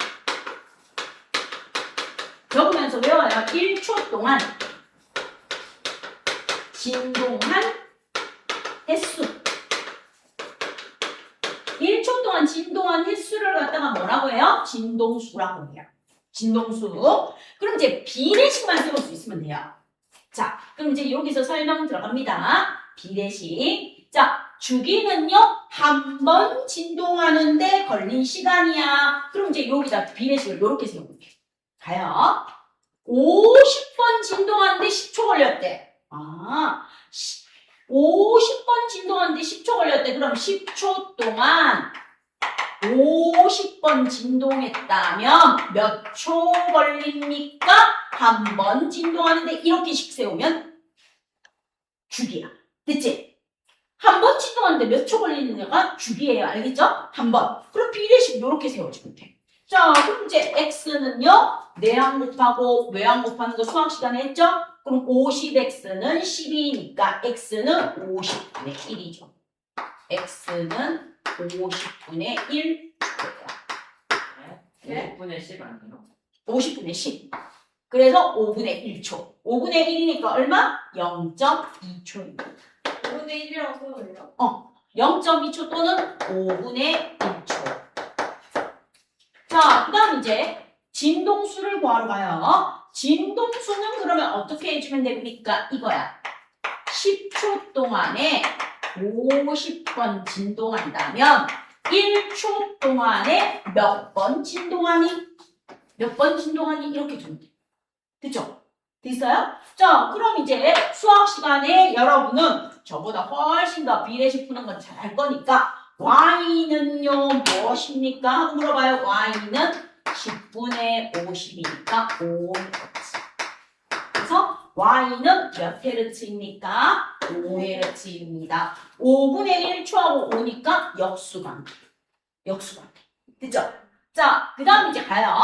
적으면서 외워요. 1초 동안 진동한 횟수. 1초 동안 진동한 횟수를 갖다가 뭐라고 해요? 진동수라고 해요. 진동수. 그럼 이제 비례식만 세울 수 있으면 돼요. 자, 그럼 이제 여기서 설명 들어갑니다. 비례식. 자, 주기는요, 한 번 진동하는데 걸린 시간이야. 그럼 이제 여기다 비례식을 이렇게 세워볼게요. 가요. 50번 진동하는데 10초 걸렸대. 50번 진동하는데 10초 걸렸대. 그럼 10초 동안 50번 진동했다면 몇 초 걸립니까? 한 번 진동하는데 이렇게씩 세우면 주기야. 됐지? 한 번 진동하는데 몇 초 걸리느냐가 주기예요. 알겠죠? 한 번. 그럼 비례식 이렇게 세워주면 돼. 자, 그럼 이제 x는요. 내항 곱하고 외항 곱하는 거 수학 시간에 했죠? 그럼 50x는 12니까 x는 50분의 1이죠. x는 50분의 1 네? 5분의 10 아니에요? 50분의 10. 그래서 5분의 1초. 5분의 1이니까 얼마? 0.2초입니다. 5분의 1이라고 써요. 0.2초 또는 5분의 1초. 자, 그 다음 이제 진동수를 구하러 가요. 진동수는 그러면 어떻게 해주면 됩니까? 이거야. 10초 동안에 50번 진동한다면 1초 동안에 몇 번 진동하니? 몇 번 진동하니? 이렇게 주면 돼. 됐죠? 됐어요? 자, 그럼 이제 수학 시간에 여러분은 저보다 훨씬 더 비례식 푸는 건 잘할 거니까 y는요 무엇입니까? 하고 물어봐요. y는 10분의 50이니까 5Hz. 그래서 y는 몇 헤르츠입니까? 5헤르츠입니다. 5분의 1초하고 5니까 역수관계. 역수관계. 됐죠? 자, 그 다음 이제 가요.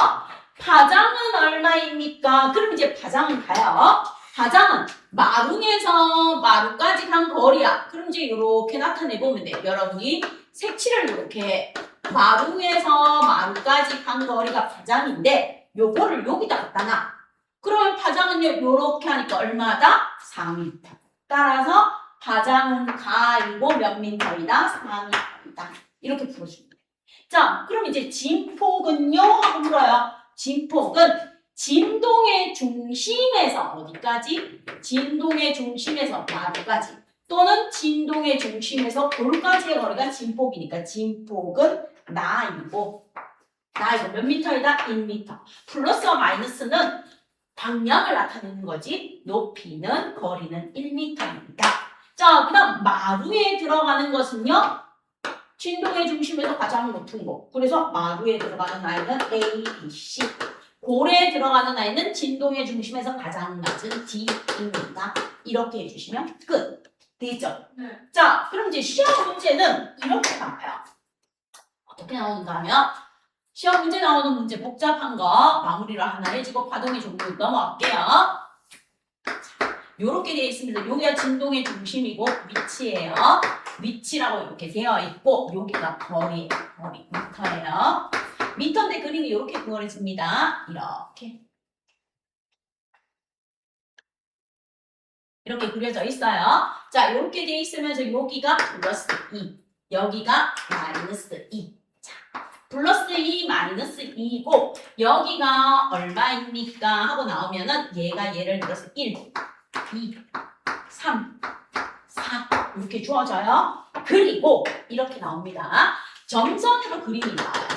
파장은 얼마입니까? 그럼 이제 파장은 가요. 파장은 마루에서 마루까지 간 거리야. 그럼 이제 이렇게 나타내보면 돼요. 여러분이 색칠을 이렇게 마루에서 마루까지 간 거리가 파장인데 요거를 여기다 갖다 놔. 그러면 파장은요 요렇게 하니까 얼마다? 4m. 따라서 파장은 가이고 몇 미터이다? 4m이다. 이렇게 풀어줍니다. 자, 그럼 이제 진폭은요? 하고 물어요. 진폭은 진동의 중심에서 어디까지? 진동의 중심에서 마루까지 또는 진동의 중심에서 볼까지의 거리가 진폭이니까 진폭은 나이고 몇 미터이다? 1m. 플러스와 마이너스는 방향을 나타내는 거지 높이는 거리는 1m입니다. 자, 그 다음 마루에 들어가는 것은요 진동의 중심에서 가장 높은 곳. 그래서 마루에 들어가는 아이는 A, B, C. 골에 들어가는 아이는 진동의 중심에서 가장 낮은 D입니다. 이렇게 해주시면 끝. 되겠죠? 네. 자, 그럼 이제 시험 문제는 이렇게 나와요. 어떻게 나오는가 하면 시험 문제 나오는 문제 복잡한 거 마무리를 하나 해주고 파동의 종류 넘어갈게요. 요렇게 되어 있습니다. 여기가 진동의 중심이고 위치예요. 위치라고 이렇게 되어 있고 여기가 거리예요. 거리 미터예요. 미터인데 그림이 이렇게 그려집니다. 이렇게 그려져 있어요. 자, 이렇게 되어 있으면서 여기가 플러스 2, 여기가 마이너스 2. 자, 플러스 2, 마이너스 2이고 여기가 얼마입니까? 하고 나오면은 얘가 예를 들어서 1, 2, 3, 4 이렇게 주어져요. 그리고 이렇게 나옵니다. 점선으로 그림이 나와요.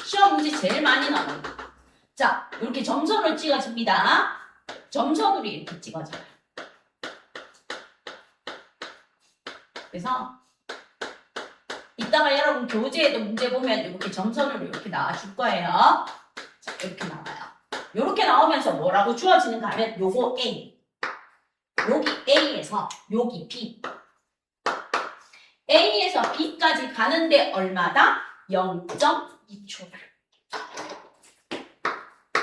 시험 문제 제일 많이 나와요. 자, 이렇게 점선으로 찍어집니다. 점선으로 이렇게 찍어져요. 그래서 이따가 여러분 교재에도 문제 보면 이렇게 점선으로 이렇게 나와줄 거예요. 자, 이렇게 나와요. 이렇게 나오면서 뭐라고 주어지는가 하면 요거 A, 여기 A에서 여기 B, A에서 B까지 가는데 얼마다? 0.2초.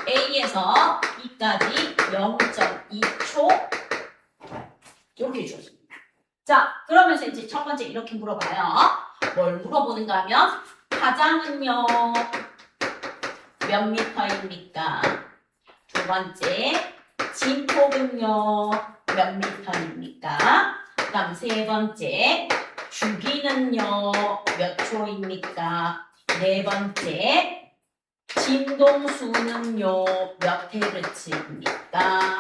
A에서 B까지 0.2초 이렇게 주어집니다. 자, 그러면서 이제 첫 번째 이렇게 물어봐요. 뭘 물어보는가 하면 파장은요 몇 미터입니까? 두 번째 진폭은요 몇 미터입니까? 그 다음 세 번째 주기는요 몇 초입니까? 네 번째 진동수는요 몇 헤르츠입니까?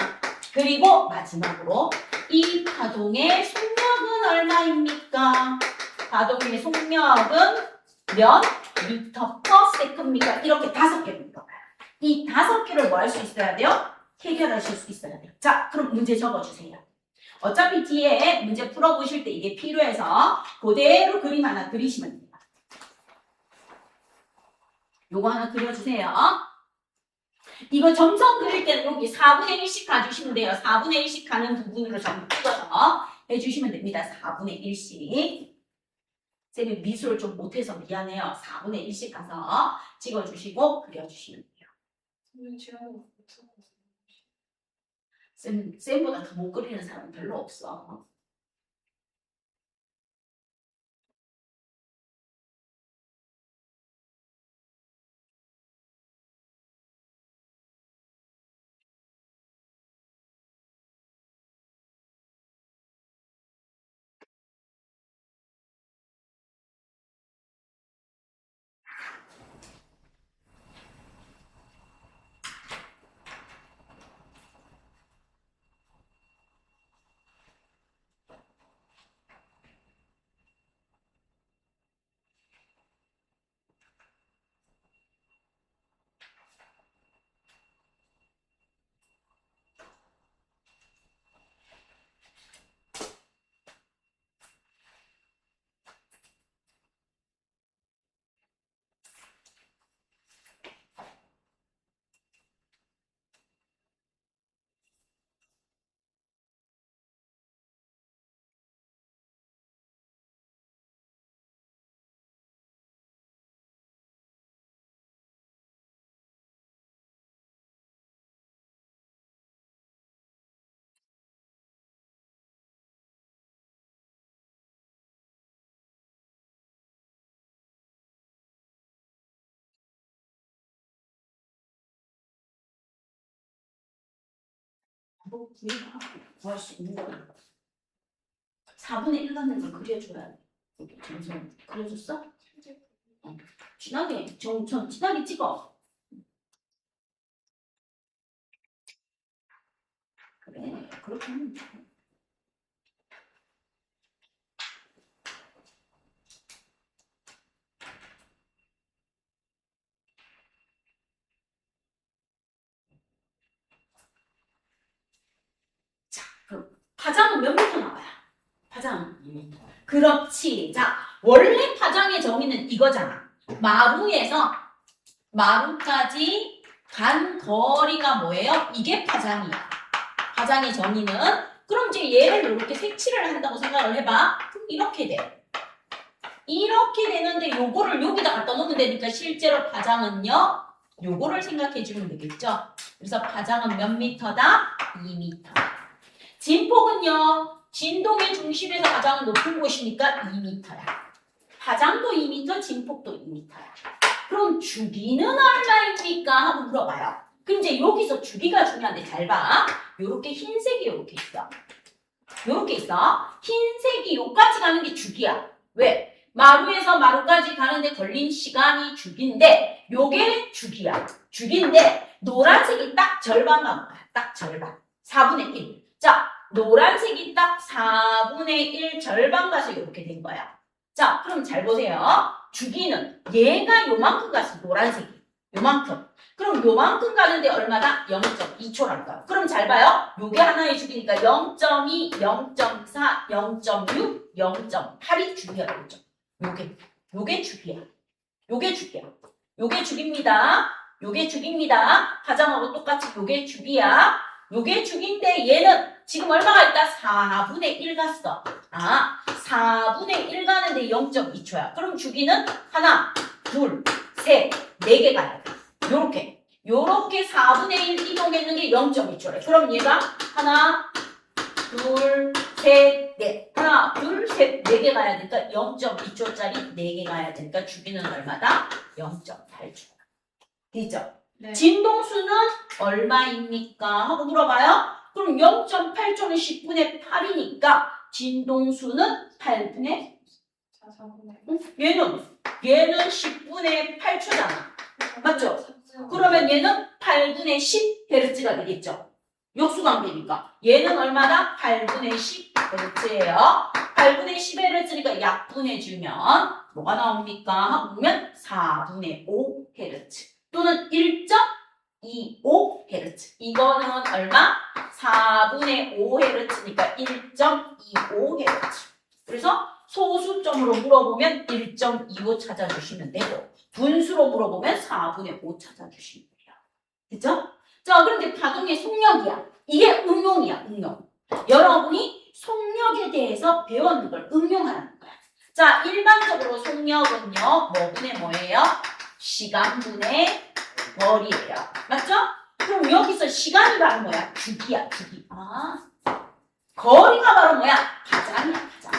그리고 마지막으로 이 파동의 속력은 얼마입니까? 파동의 속력은 몇 미터 퍼 세컨입니까? 이렇게 5개 물어봐요. 이 5개를 뭐 할 수 있어야 돼요? 해결하실 수 있어야 돼요. 자, 그럼 문제 적어주세요. 어차피 뒤에 문제 풀어보실 때 이게 필요해서 그대로 그림 하나 그리시면 됩니다. 요거 하나 그려주세요. 이거 점선 그릴 때는 여기 4분의 1씩 가주시면 돼요. 4분의 1씩 가는 부분으로 전부 찍어서 해주시면 됩니다. 4분의 1씩. 쌤이 미술을 좀 못해서 미안해요. 4분의 1씩 가서 찍어주시고 그려주시면 돼요. 저는 지원을 못하고 쌤보다 더 못 그리는 사람 별로 없어. 답을 구할 수 있는 거야. 4분의 1 갖는 걸 그려줘야 돼. 여기 점선 그려줬어? 진하게, 점선 진하게 찍어. 그래, 그렇게 하면 돼. 자, 그럼 파장은 몇 미터 나와요? 파장. 2m. 그렇지. 자, 원래 파장의 정의는 이거잖아. 마루에서 마루까지 간 거리가 뭐예요? 이게 파장이야. 파장의 정의는 그럼 이제 얘를 이렇게 색칠을 한다고 생각을 해봐. 그럼 이렇게 돼. 이렇게 되는데 요거를 여기다 갖다 놓으면 되니까 실제로 파장은요. 요거를 생각해 주면 되겠죠. 그래서 파장은 몇 미터다? 2미터. 진폭은요. 진동의 중심에서 가장 높은 곳이니까 2m야. 파장도 2m, 진폭도 2m야. 그럼 주기는 얼마입니까? 하고 물어봐요. 그럼 이제 여기서 주기가 중요한데 잘 봐. 요렇게 흰색이 요렇게 있어. 요렇게 있어. 흰색이 요까지 가는 게 주기야. 왜? 마루에서 마루까지 가는데 걸린 시간이 주기인데 요게 주기야. 주기인데 노란색이 딱 절반만 가요. 딱 절반. 4분의 1. 자, 노란색이 딱 4분의 1 절반 가서 이렇게 된 거야. 자, 그럼 잘 보세요. 주기는 얘가 요만큼 갔어. 노란색이. 요만큼. 그럼 요만큼 가는데 얼마다? 0.2초랄까. 그럼 잘 봐요. 요게 하나의 주기니까 0.2, 0.4, 0.6, 0.8이 주기가 되겠죠. 요게 주기야. 요게 주기야. 요게 주기입니다. 요게 주기입니다. 파장하고 똑같이 요게 주기야. 요게 주기인데 얘는 지금 얼마가 있다? 4분의 1 갔어. 아, 4분의 1 가는데 0.2초야. 그럼 주기는 하나, 둘, 셋, 4개 가야 돼. 요렇게 4분의 1 이동했는 게 0.2초래. 그럼 얘가 하나, 둘, 셋, 넷. 하나, 둘, 셋, 4개 가야 되니까 0.2초짜리 4개 가야 되니까 주기는 얼마다? 0.8초. 되죠? 네. 진동수는 얼마입니까? 하고 물어봐요. 그럼 0.8초는 10분의 8이니까 진동수는 8분의 4분의 얘는 10분의 8초잖아. 맞죠? 그러면 얘는 8분의 10Hz가 되겠죠. 역수관계니까. 얘는 얼마다? 8분의 10Hz예요. 8분의 10Hz니까 약분해주면 뭐가 나옵니까? 하고 보면 4분의 5Hz 또는 1.25Hz. 이거는 얼마? 4분의 5Hz니까 1.25Hz. 그래서 소수점으로 물어보면 1.25 찾아주시면 되고 분수로 물어보면 4분의 5 찾아주시면 돼요. 됐죠? 자, 그런데 파동의 속력이야. 이게 응용이야, 응용. 여러분이 속력에 대해서 배웠는 걸 응용하는 거야. 자, 일반적으로 속력은요, 뭐분의 뭐예요? 시간분의 거리예요. 맞죠? 그럼 여기서 시간이 바로 뭐야? 주기야, 주기. 아, 거리가 바로 뭐야? 파장이야, 파장.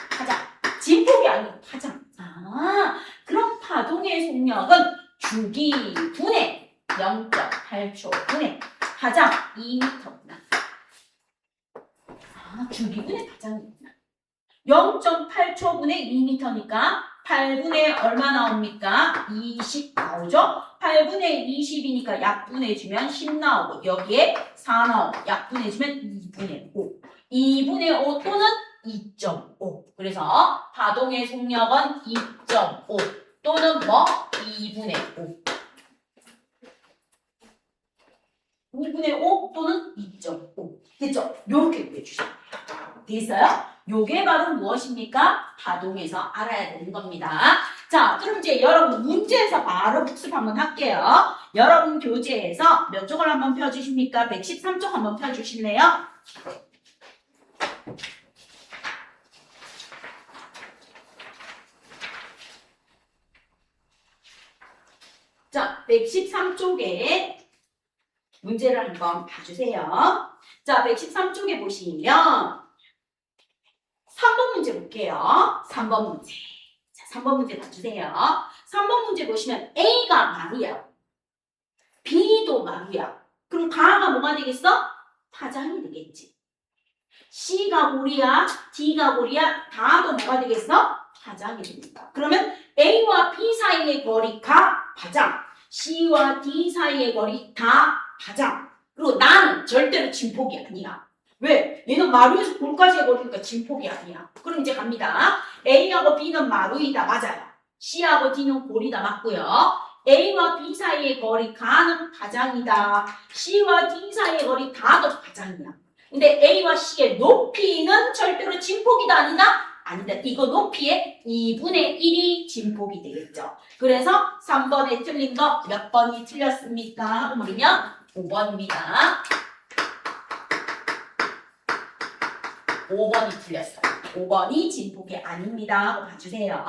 파장. 진폭이 아니고 파장. 아, 그럼 파동의 속력은 주기분의 0.8초분의 파장 2m구나. 아, 주기분의 파장이구나. 0.8초분의 2m니까 8분의 얼마 나옵니까? 20 나오죠? 8분의 20이니까 약분해주면 10 나오고 여기에 4 나오고 약분해주면 2분의 5. 2분의 5 또는 2.5. 그래서 파동의 속력은 2.5 또는 뭐? 2분의 5. 2분의 5 또는 2.5. 됐죠? 요렇게 구해주시면 돼요. 됐어요? 요게 바로 무엇입니까? 파동에서 알아야 되는 겁니다. 자, 그럼 이제 여러분 문제에서 바로 복습 한번 할게요. 여러분 교재에서 몇 쪽을 한번 펴주십니까? 113쪽 한번 펴주실래요? 자, 113쪽에 문제를 한번 봐주세요. 자, 113쪽에 보시면 3번 문제 볼게요. 3번 문제. 자, 3번 문제 봐주세요. 3번 문제 보시면 A가 마루야. B도 마루야. 그럼 가가 뭐가 되겠어? 파장이 되겠지. C가 고리야, D가 고리야, 다도 뭐가 되겠어? 파장이 됩니다. 그러면 A와 B 사이의 거리가 파장, C와 D 사이의 거리 다 파장. 그리고 나는 절대로 진폭이 아니야. 왜? 얘는 마루에서 볼까지의 거리니까 진폭이 아니야. 그럼 이제 갑니다. A하고 B는 마루이다. 맞아요. C하고 D는 골이다. 맞고요. A와 B 사이의 거리 가는 파장이다. C와 D 사이의 거리 다도 파장이야. 근데 A와 C의 높이는 절대로 진폭이다. 아니다? 아니다. 이거 높이의 2분의 1이 진폭이 되겠죠. 그래서 3번에 틀린 거 몇 번이 틀렸습니까? 그러면 5번입니다. 5번이 틀렸어요. 5번이 진폭이 아닙니다. 하고 봐주세요.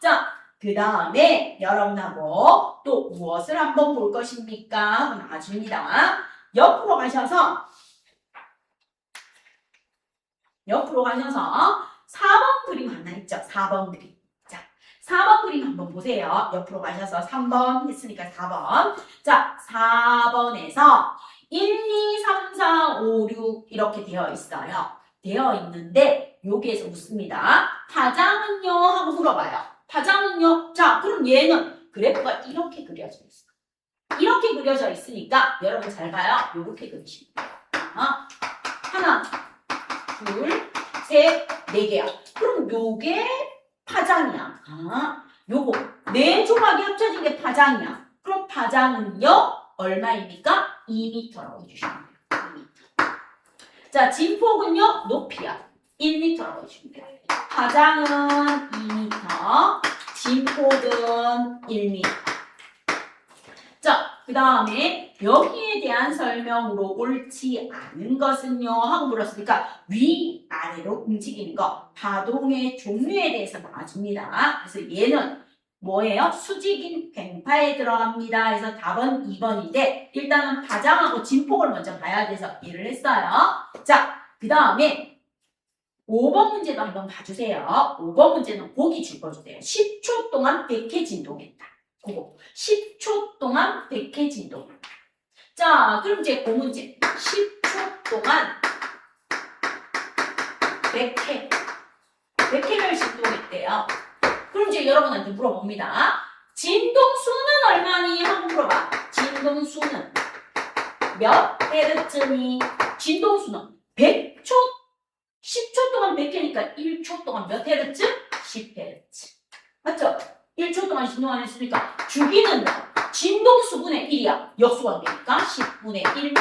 자, 그 다음에 여러분하고 또 무엇을 한번 볼 것입니까? 하고 나와줍니다. 옆으로 가셔서 4번 그림 하나 있죠? 4번 그림. 자, 4번 그림 한번 보세요. 옆으로 가셔서 3번 했으니까 4번. 자, 4번에서 1, 2, 3, 4, 5, 6 이렇게 되어 있어요. 되어 있는데 여기에서 묻습니다. 파장은요? 하고 물어봐요. 파장은요? 자, 그럼 얘는 그래프가 이렇게 그려져 있어. 이렇게 그려져 있으니까 여러분 잘 봐요. 이렇게 그리시면 돼요. 하나, 둘, 셋, 네 개야. 그럼 요게 파장이야. 요거 네 조각이 합쳐진 게 파장이야. 그럼 파장은요? 얼마입니까? 2m라고 해주시면 돼요. 2m. 자, 진폭은요? 높이야. 1m라고 해주시면 돼요. 파장은 2m, 진폭은 1m. 자, 그 다음에 여기에 대한 설명으로 옳지 않은 것은요? 하고 물었으니까 위아래로 움직이는 거, 파동의 종류에 대해서 나와줍니다. 그래서 얘는 뭐예요? 수직인 괭파에 들어갑니다. 그래서 답은 2번인데 일단은 파장하고 진폭을 먼저 봐야 돼서 이해를 했어요. 자, 그 다음에 5번 문제도 한번 봐주세요. 5번 문제는 보기 줄거주세요. 10초 동안 100회 진동했다. 그거 10초 동안 100회 진동한다. 자, 그럼 이제 그 문제 10초 동안 100회를 진동했대요. 그럼 이제 여러분한테 물어봅니다. 진동수는 얼마니? 하고 물어봐. 진동수는 몇 헤르츠니? 진동수는 100초, 10초 동안 100회니까 1초 동안 몇 헤르츠? 10헤르츠. 맞죠? 1초 동안 진동 안 했으니까 주기는 진동수분의 1이야. 역수관계니까 10분의 1초.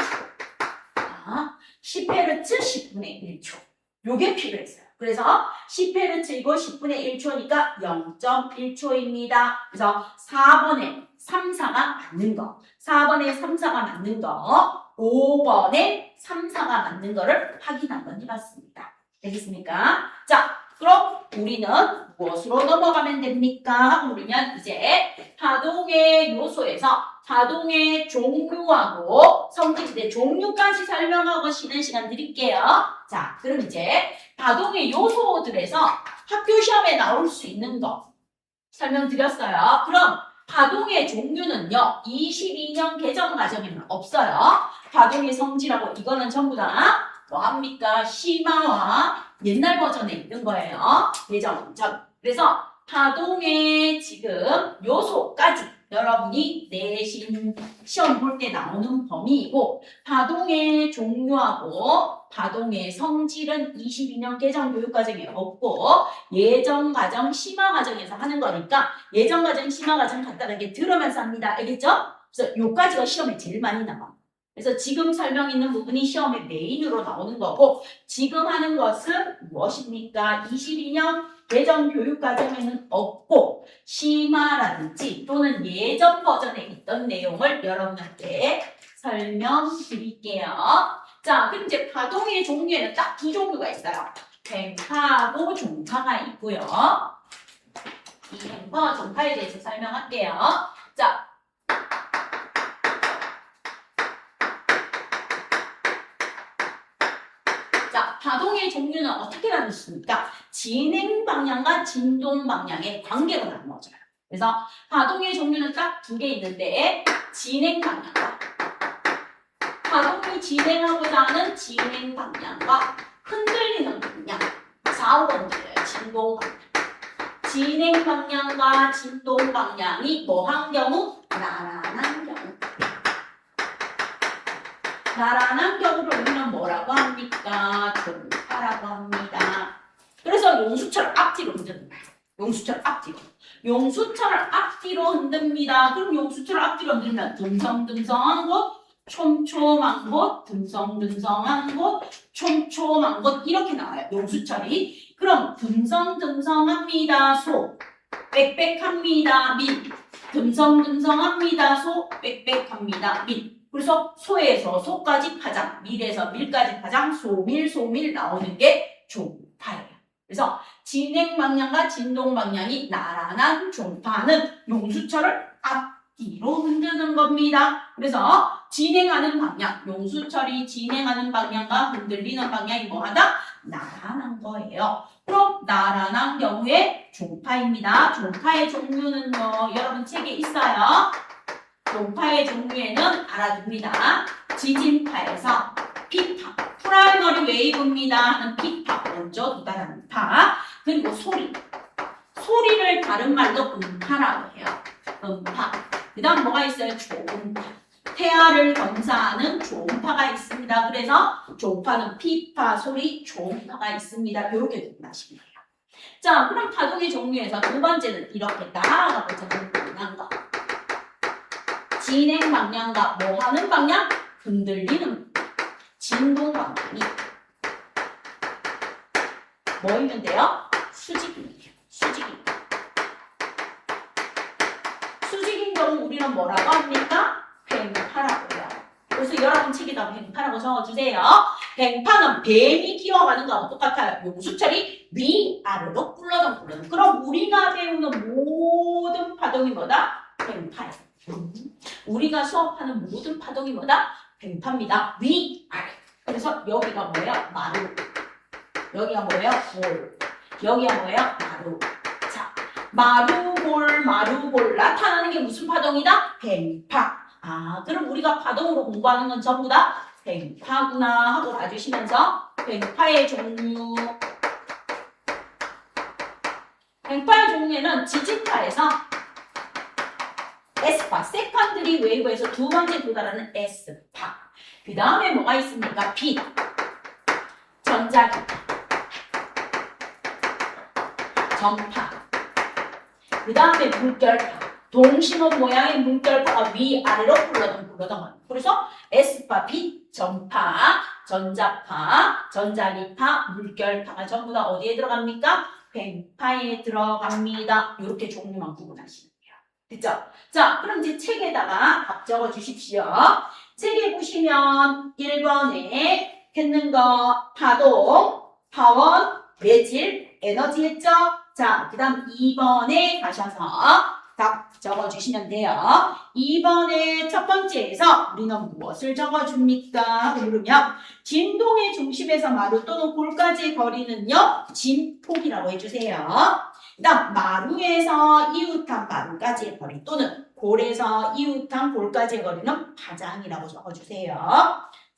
10헤르츠 10분의 1초. 요게 필요했어요. 그래서 10헤르츠이고 10분의 1초니까 0.1초입니다. 그래서 4번에 3, 4가 맞는 거. 4번에 3, 4가 맞는 거. 5번에 3, 4가 맞는 거를 확인 한번 해봤습니다. 되겠습니까? 자, 그럼 우리는 무엇으로 넘어가면 됩니까? 그러면 이제 파동의 요소에서 파동의 종류하고 성질의 종류까지 설명하고 쉬는 시간 드릴게요. 자, 그럼 이제 파동의 요소들에서 학교 시험에 나올 수 있는 거 설명드렸어요. 그럼 파동의 종류는요, 22년 개정 과정에는 없어요. 파동의 성질하고 이거는 전부 다 뭐합니까? 심화와 옛날 버전에 있는 거예요. 예전 전. 그래서 파동의 지금 요소까지 여러분이 내신 시험 볼 때 나오는 범위이고 파동의 종류하고 파동의 성질은 22년 개정 교육과정에 없고 예전 과정 심화 과정에서 하는 거니까 예전 과정 심화 과정 간단하게 들으면서 합니다. 알겠죠? 그래서 요까지가 시험에 제일 많이 나와. 그래서 지금 설명 있는 부분이 시험의 메인으로 나오는 거고 지금 하는 것은 무엇입니까? 22년 예전 교육과정에는 없고 심화라든지 또는 예전 버전에 있던 내용을 여러분한테 설명드릴게요. 자, 그럼 이제 파동의 종류에는 딱 두 종류가 있어요. 괭파하고 종파가 있고요. 이 괭파와 종파에 대해서 설명할게요. 자, 파동의 종류는 어떻게 나누십니까? 진행 방향과 진동 방향의 관계로 나누어져요. 그래서 파동의 종류는 딱 두 개 있는데 진행 방향과 파동이 진행하고자 하는 진행 방향과 흔들리는 방향. 4, 5번들 진동 방향. 진행 방향과 진동 방향이 뭐한 경우? 나란한 경우. 나란한 경우를 우리는 뭐라고 합니까? 종파라고 합니다. 그래서 용수철 앞뒤로 흔드는 거예요. 용수철 앞뒤로. 용수철을 앞뒤로 흔듭니다. 그럼 용수철을 앞뒤로 흔들면 듬성듬성한 곳, 촘촘한 곳, 듬성듬성한 곳, 촘촘한 곳 이렇게 나와요. 용수철이. 그럼 듬성듬성합니다. 소. 빽빽합니다. 민. 듬성듬성합니다. 소. 빽빽합니다. 민. 그래서 소에서 소까지 파장, 밀에서 밀까지 파장, 소밀, 소밀 나오는 게 종파예요. 그래서 진행 방향과 진동 방향이 나란한 종파는 용수철을 앞뒤로 흔드는 겁니다. 그래서 진행하는 방향, 용수철이 진행하는 방향과 흔들리는 방향이 뭐하다? 나란한 거예요. 그럼 나란한 경우에 종파입니다. 종파의 종류는요, 여러분 책에 있어요. 종파의 종류에는 알아둡니다. 지진파에서 P파, 프라이머리 웨이브입니다 하는 P파, 먼저 도달하는 파. 그리고 소리. 소리를 다른 말로 음파라고 해요. 음파. 그 다음 뭐가 있어요? 초음파. 태아를 검사하는 초음파가 있습니다. 그래서 종파는 P파, 소리, 초음파가 있습니다. 이렇게 구분하시면 돼요. 자, 그럼 파동의 종류에서 두 번째는 이렇게 나아가고 저는 방향과 진행 방향과 뭐 하는 방향? 흔들리는 진동 방향이 뭐 있는데요? 수직입니다. 수직입니다. 수직인 경우 우리는 뭐라고 합니까? 횡파라고 해요. 그래서 여러분 책에다 횡파라고 적어주세요. 횡파는 뱀이 기어가는 거하고 똑같아요. 용수철이 위아래로 굴러덩굴러덩. 그럼 우리가 배우는 모든 파동이 뭐다? 횡파예요. 우리가 수업하는 모든 파동이 뭐다? 횡파입니다. 위아래. 그래서 여기가 뭐예요? 마루. 여기가 뭐예요? 골. 여기가 뭐예요? 마루. 자, 마루골 나타나는 게 무슨 파동이다? 횡파. 아, 그럼 우리가 파동으로 공부하는 건 전부 다 횡파구나 하고 봐주시면서 횡파의 종류. 횡파의 종류에는 지진파에서 S파, 세컨드리 웨이브에서 두 번째 도달하는 S파. 그 다음에 뭐가 있습니까? B, 전자기파, 전파. 그 다음에 물결파, 동심원 모양의 물결파가 위아래로 굴러덩. 그래서 S파, B, 전파, 전자파, 전자기파, 물결파가 전부 다 어디에 들어갑니까? 횡파에 들어갑니다. 이렇게 종류만 구분하시면 돼요. 됐죠? 자, 그럼 이제 책에다가 밥 적어 주십시오. 책에 보시면 1번에 했는 거 파동, 파원, 매질, 에너지 했죠? 자, 그 다음 2번에 가셔서 답 적어주시면 돼요. 2번의 첫 번째에서 우리는 무엇을 적어줍니까? 그러면 진동의 중심에서 마루 또는 골까지의 거리는요, 진폭이라고 해주세요. 그 다음 마루에서 이웃한 마루까지의 거리 또는 골에서 이웃한 골까지의 거리는 파장이라고 적어주세요.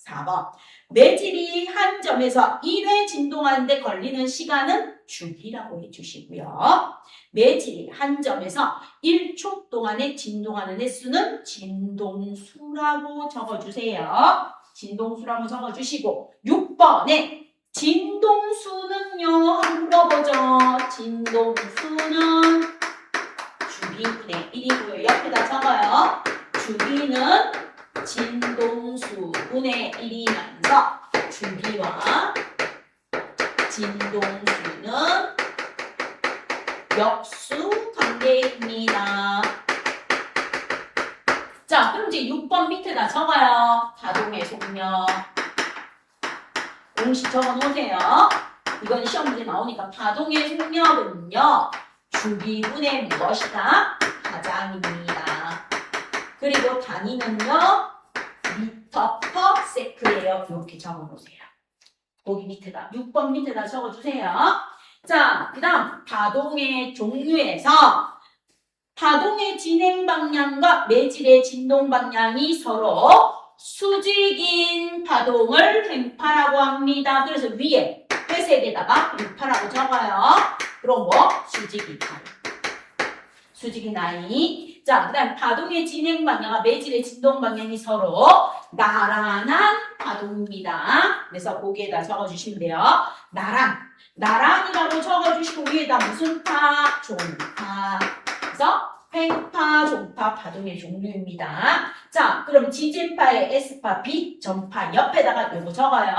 4번 매질이 한 점에서 1회 진동하는데 걸리는 시간은 주기라고 해주시고요. 매질이 한 점에서 1초 동안에 진동하는 횟수는 진동수라고 적어주세요. 진동수라고 적어주시고 6번에 진동수는요, 한번 물어보죠. 진동수는 주기분의 1이고요. 옆에다 적어요. 주기는 진동수분의 1이면서 주기와 진동수는 역수 관계입니다. 자, 그럼 이제 6번 밑에다 적어요. 파동의 속력. 공식 적어놓으세요. 이건 시험 문제 나오니까 파동의 속력은요, 주기분의 무엇이다? 파장입니다. 그리고 단위는요, 미터 퍼 세크예요. 이렇게 적어놓으세요. 거기 밑에다, 6번 밑에다 적어주세요. 자, 그 다음 파동의 종류에서 파동의 진행 방향과 매질의 진동 방향이 서로 수직인 파동을 횡파라고 합니다. 그래서 위에 회색에다가 횡파라고 적어요. 그럼 뭐? 수직인 파동. 수직인 I. 자, 그 다음 파동의 진행 방향과 매질의 진동 방향이 서로 나란한 파동입니다. 그래서 거기에다 적어주시면 돼요. 나란이라고 적어주시고 위에다 무슨 파? 종파. 그래서 횡파, 종파 파동의 종류입니다. 자, 그럼 지진파의 S파, B, 전파 옆에다가 요거 적어요.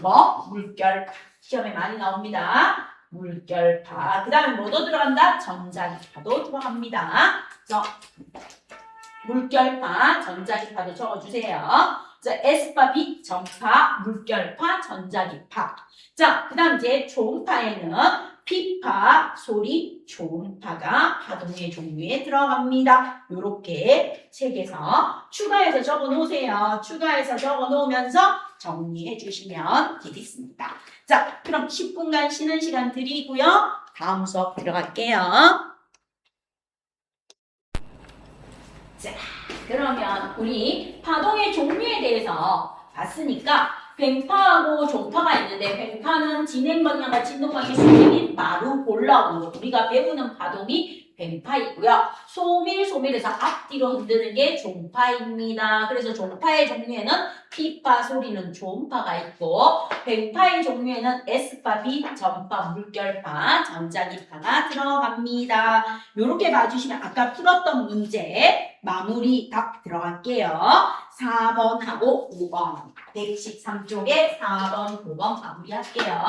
뭐? 물결파. 시험에 많이 나옵니다. 물결파. 그 다음에 뭐도 들어간다? 전자기파도 들어갑니다. 그래서 물결파, 전자기파도 적어주세요. 자, S파, B, 전파, 물결파, 전자기파. 자, 그 다음 이제 초음파에는 피파, 소리, 초음파가 파동의 종류에 들어갑니다. 요렇게 책에서 추가해서 적어 놓으세요. 추가해서 적어 놓으면서 정리해 주시면 되겠습니다. 자, 그럼 10분간 쉬는 시간 드리고요. 다음 수업 들어갈게요. 자, 그러면 우리 파동의 종류에 대해서 봤으니까 횡파하고 종파가 있는데 횡파는 진행 방향과 진동 방향이 수직인 바로 올라오는 거. 우리가 배우는 파동이 횡파이고요. 소밀에서 앞뒤로 흔드는 게 종파입니다. 그래서 종파의 종류에는 피파, 소리는 초음파가 있고 횡파의 종류에는 S파, B, 전파, 물결파, 전자기파가 들어갑니다. 이렇게 봐주시면 아까 풀었던 문제 마무리 답 들어갈게요. 4번하고 5번 113쪽에 4번, 5번 마무리할게요.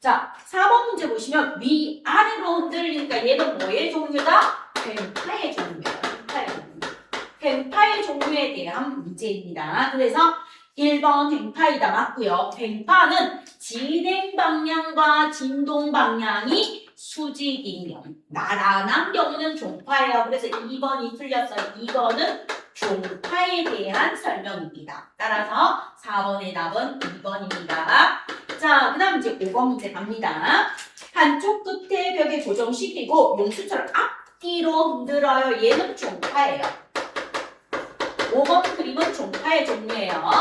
자, 4번 문제 보시면 위아래로 흔들리니까 얘는 뭐의 종류다? 횡파의 종류예요. 횡파의 종류에 대한 문제입니다. 그래서 1번 횡파이다 맞고요. 횡파는 진행 방향과 진동 방향이 수직인 경우, 나란한 경우는 종파예요. 그래서 2번이 틀렸어요. 2번은 종파에 대한 설명입니다. 따라서 4번의 답은 2번입니다. 자, 그 다음 이제 5번 문제 갑니다. 한쪽 끝에 벽에 고정시키고 용수철을 앞뒤로 흔들어요. 얘는 종파예요. 5번 그림은 종파의 종류예요.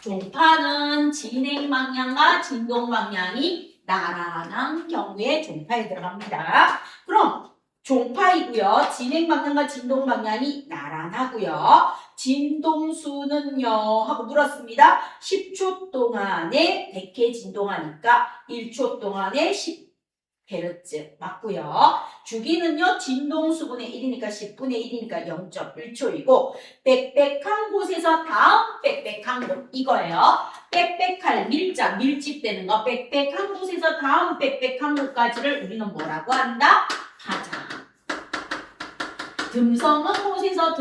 종파는 진행 방향과 진동 방향이 나란한 경우에 종파에 들어갑니다. 그럼 종파이고요. 진행 방향과 진동 방향이 나란하고요. 진동수는요 하고 물었습니다. 10초 동안에 100회 진동하니까 1초 동안에 10Hz 맞고요. 주기는요 진동수분의 1이니까 10분의 1이니까 0.1초이고 빽빽한 곳에서 다음 빽빽한 곳 이거예요. 빽빽할 밀집되는 거 빽빽한 곳에서 다음 빽빽한 곳까지를 우리는 뭐라고 한다? 파장. 듬성한 곳에서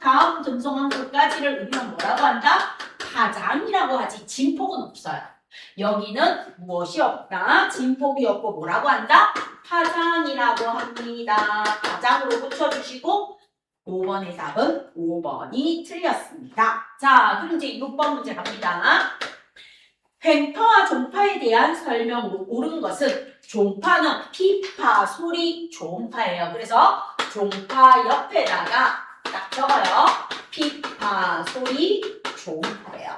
다음 듬성한 곳까지를 우리는 뭐라고 한다? 파장이라고 하지 진폭은 없어요. 여기는 무엇이 없다? 진폭이 없고 뭐라고 한다? 파장이라고 합니다. 파장으로 붙여주시고 5번의 답은 5번이 틀렸습니다. 자, 그럼 이제 6번 문제 갑니다. 횡파와 종파에 대한 설명으로 옳은 것은 종파는 피파, 소리, 초음파예요. 그래서 종파 옆에다가 딱 적어요. 피파, 소리, 초음파예요.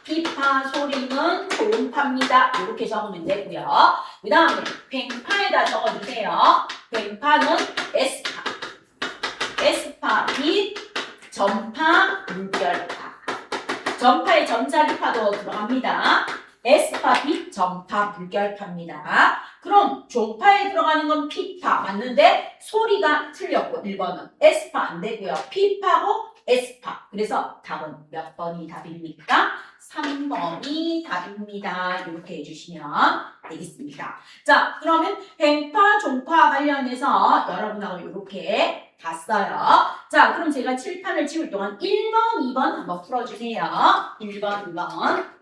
피파, 소리는 초음파입니다. 이렇게 적으면 되고요. 그 다음에 횡파에다 적어주세요. 횡파는 S파. S파, 빛, 전파, 물결파. 전파에 전자기파도 들어갑니다. S파, 빛, 전파, 물결파입니다. 그럼 종파에 들어가는 건 P파 맞는데 소리가 틀렸고 1번은 S파 안 되고요. P파고 S파. 그래서 답은 몇 번이 답입니까? 3번이 답입니다. 이렇게 해주시면 되겠습니다. 자, 그러면 횡파, 종파 관련해서 여러분하고 이렇게 봤어요. 자, 그럼 제가 칠판을 치울 동안 1번, 2번 한번 풀어주세요. 1번, 2번.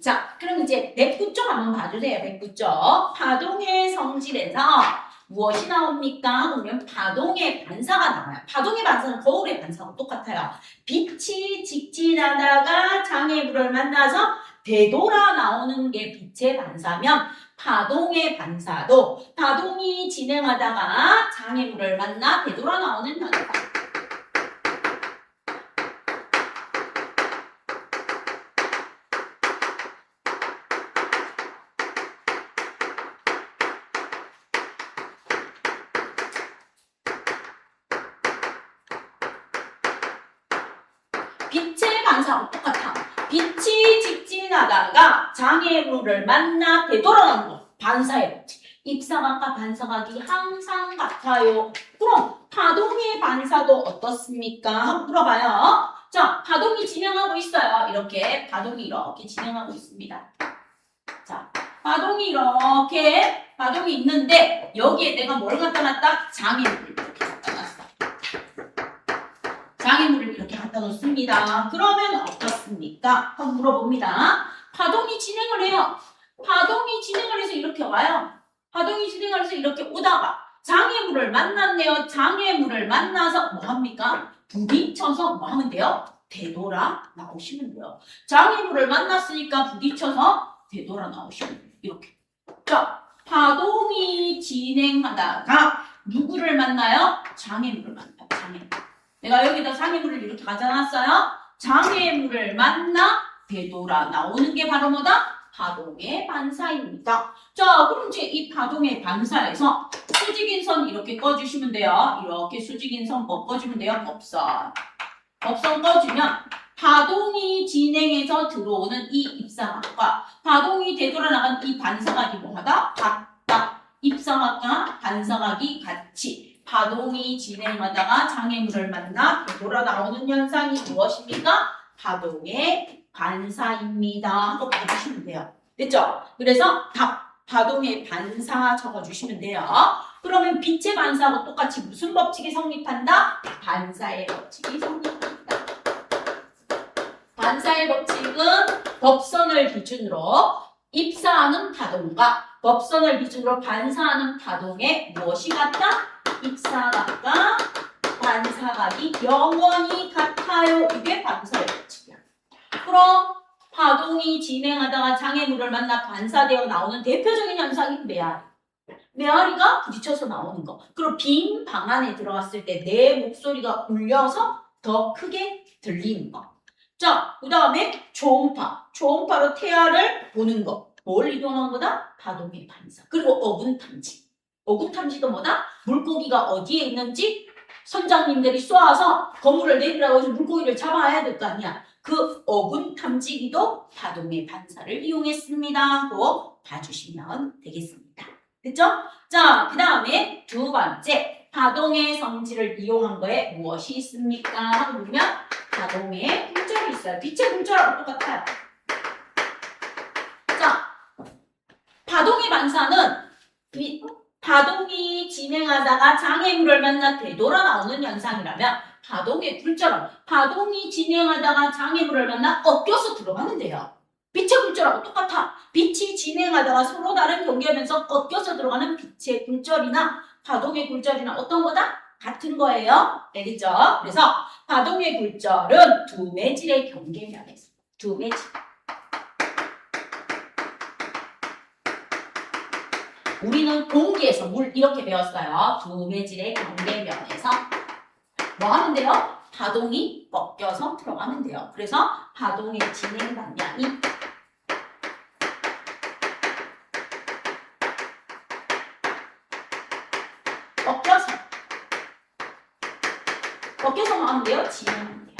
자, 그럼 이제 백구 쪽 한번 봐주세요. 백구 쪽. 파동의 성질에서 무엇이 나옵니까? 그러면 파동의 반사가 나와요. 파동의 반사는 거울의 반사하고 똑같아요. 빛이 직진하다가 장애물을 만나서 되돌아 나오는 게 빛의 반사면 파동의 반사도 파동이 진행하다가 장애물을 만나 되돌아 나오는 현상. 빛의 반사하고 똑같아. 빛이 직진하다가 장애물을 만나 되돌아가는 거. 반사의 법칙. 입사각과 반사각이 항상 같아요. 그럼 파동의 반사도 어떻습니까? 한번 물어봐요. 자, 파동이 진행하고 있어요. 이렇게 파동이 이렇게 진행하고 있습니다. 자, 파동이 있는데 여기에 내가 뭘 갖다 놨다? 장애물을 이렇게 갖다 놨어. 장애물을 이렇게 갖다 놓습니다. 그러면 어떻습니까? 한번 물어봅니다. 파동이 진행을 해요. 파동이 진행을 해서 이렇게 와요. 파동이 진행을 해서 이렇게 오다가 장애물을 만났네요. 장애물을 만나서 뭐 합니까? 부딪혀서 뭐 하면 돼요? 되돌아 나오시면 돼요. 장애물을 만났으니까 부딪혀서 되돌아 나오시면 돼요. 이렇게. 자, 파동이 진행하다가 누구를 만나요? 장애물을 만나요. 장애물. 내가 여기다 장애물을 이렇게 가져놨어요. 장애물을 만나 되돌아 나오는 게 바로 뭐다? 파동의 반사입니다. 자, 그럼 이제 이 파동의 반사에서 수직인 선 이렇게 꺼주시면 돼요. 이렇게 수직인 선 꺼주면 돼요. 법선. 법선 꺼주면 파동이 진행해서 들어오는 이 입사각과 파동이 되돌아 나간 이 반사각이 뭐하다? 같다. 입사각과 반사각이 같이 파동이 진행하다가 장애물을 만나 되돌아 나오는 현상이 무엇입니까? 파동의 반사입니다. 하고 봐주시면 돼요. 됐죠? 그래서 답, 파동의 반사 적어주시면 돼요. 그러면 빛의 반사하고 똑같이 무슨 법칙이 성립한다? 반사의 법칙이 성립한다. 반사의 법칙은 법선을 기준으로 입사하는 파동과 법선을 기준으로 반사하는 파동에 무엇이 같다? 입사각과 반사각이 영원히 같아요. 이게 반사의 법칙이야. 그럼 파동이 진행하다가 장애물을 만나 반사되어 나오는 대표적인 현상이 메아리. 메아리가 부딪혀서 나오는 거. 그리고 빈 방 안에 들어갔을 때 내 목소리가 울려서 더 크게 들리는 거. 자, 그 다음에 초음파. 초음파로 태아를 보는 거. 뭘 이동한 거다? 파동의 반사. 그리고 어군 탐지. 어군 탐지도 뭐다? 물고기가 어디에 있는지 선장님들이 쏘아서 거물을 내리라고 해서 물고기를 잡아야 될 거 아니야. 그 어군 탐지기도 파동의 반사를 이용했습니다 하고 봐주시면 되겠습니다. 됐죠? 자, 그 다음에 두 번째 파동의 성질을 이용한 거에 무엇이 있습니까? 하고 보면 파동의 굴절이 있어요. 빛의 굴절하고 똑같아요. 자, 파동의 반사는 파동이 진행하다가 장애물을 만나 되돌아 나오는 현상이라면 파동의 굴절은 파동이 진행하다가 장애물을 만나 꺾여서 들어가면 돼요. 빛의 굴절하고 똑같아. 빛이 진행하다가 서로 다른 경계하면서 꺾여서 들어가는 빛의 굴절이나 파동의 굴절이나 어떤 거다? 같은 거예요. 알겠죠? 그래서 파동의 굴절은 두 매질의 경계면에서 두 매질. 우리는 공기에서 물 이렇게 배웠어요. 두 매질의 경계면에서 뭐 하면 돼요? 파동이 꺾여서 들어가면 돼요. 그래서 파동의 진행 방향이 꺾여서 뭐 하면 돼요? 진행하면 돼요.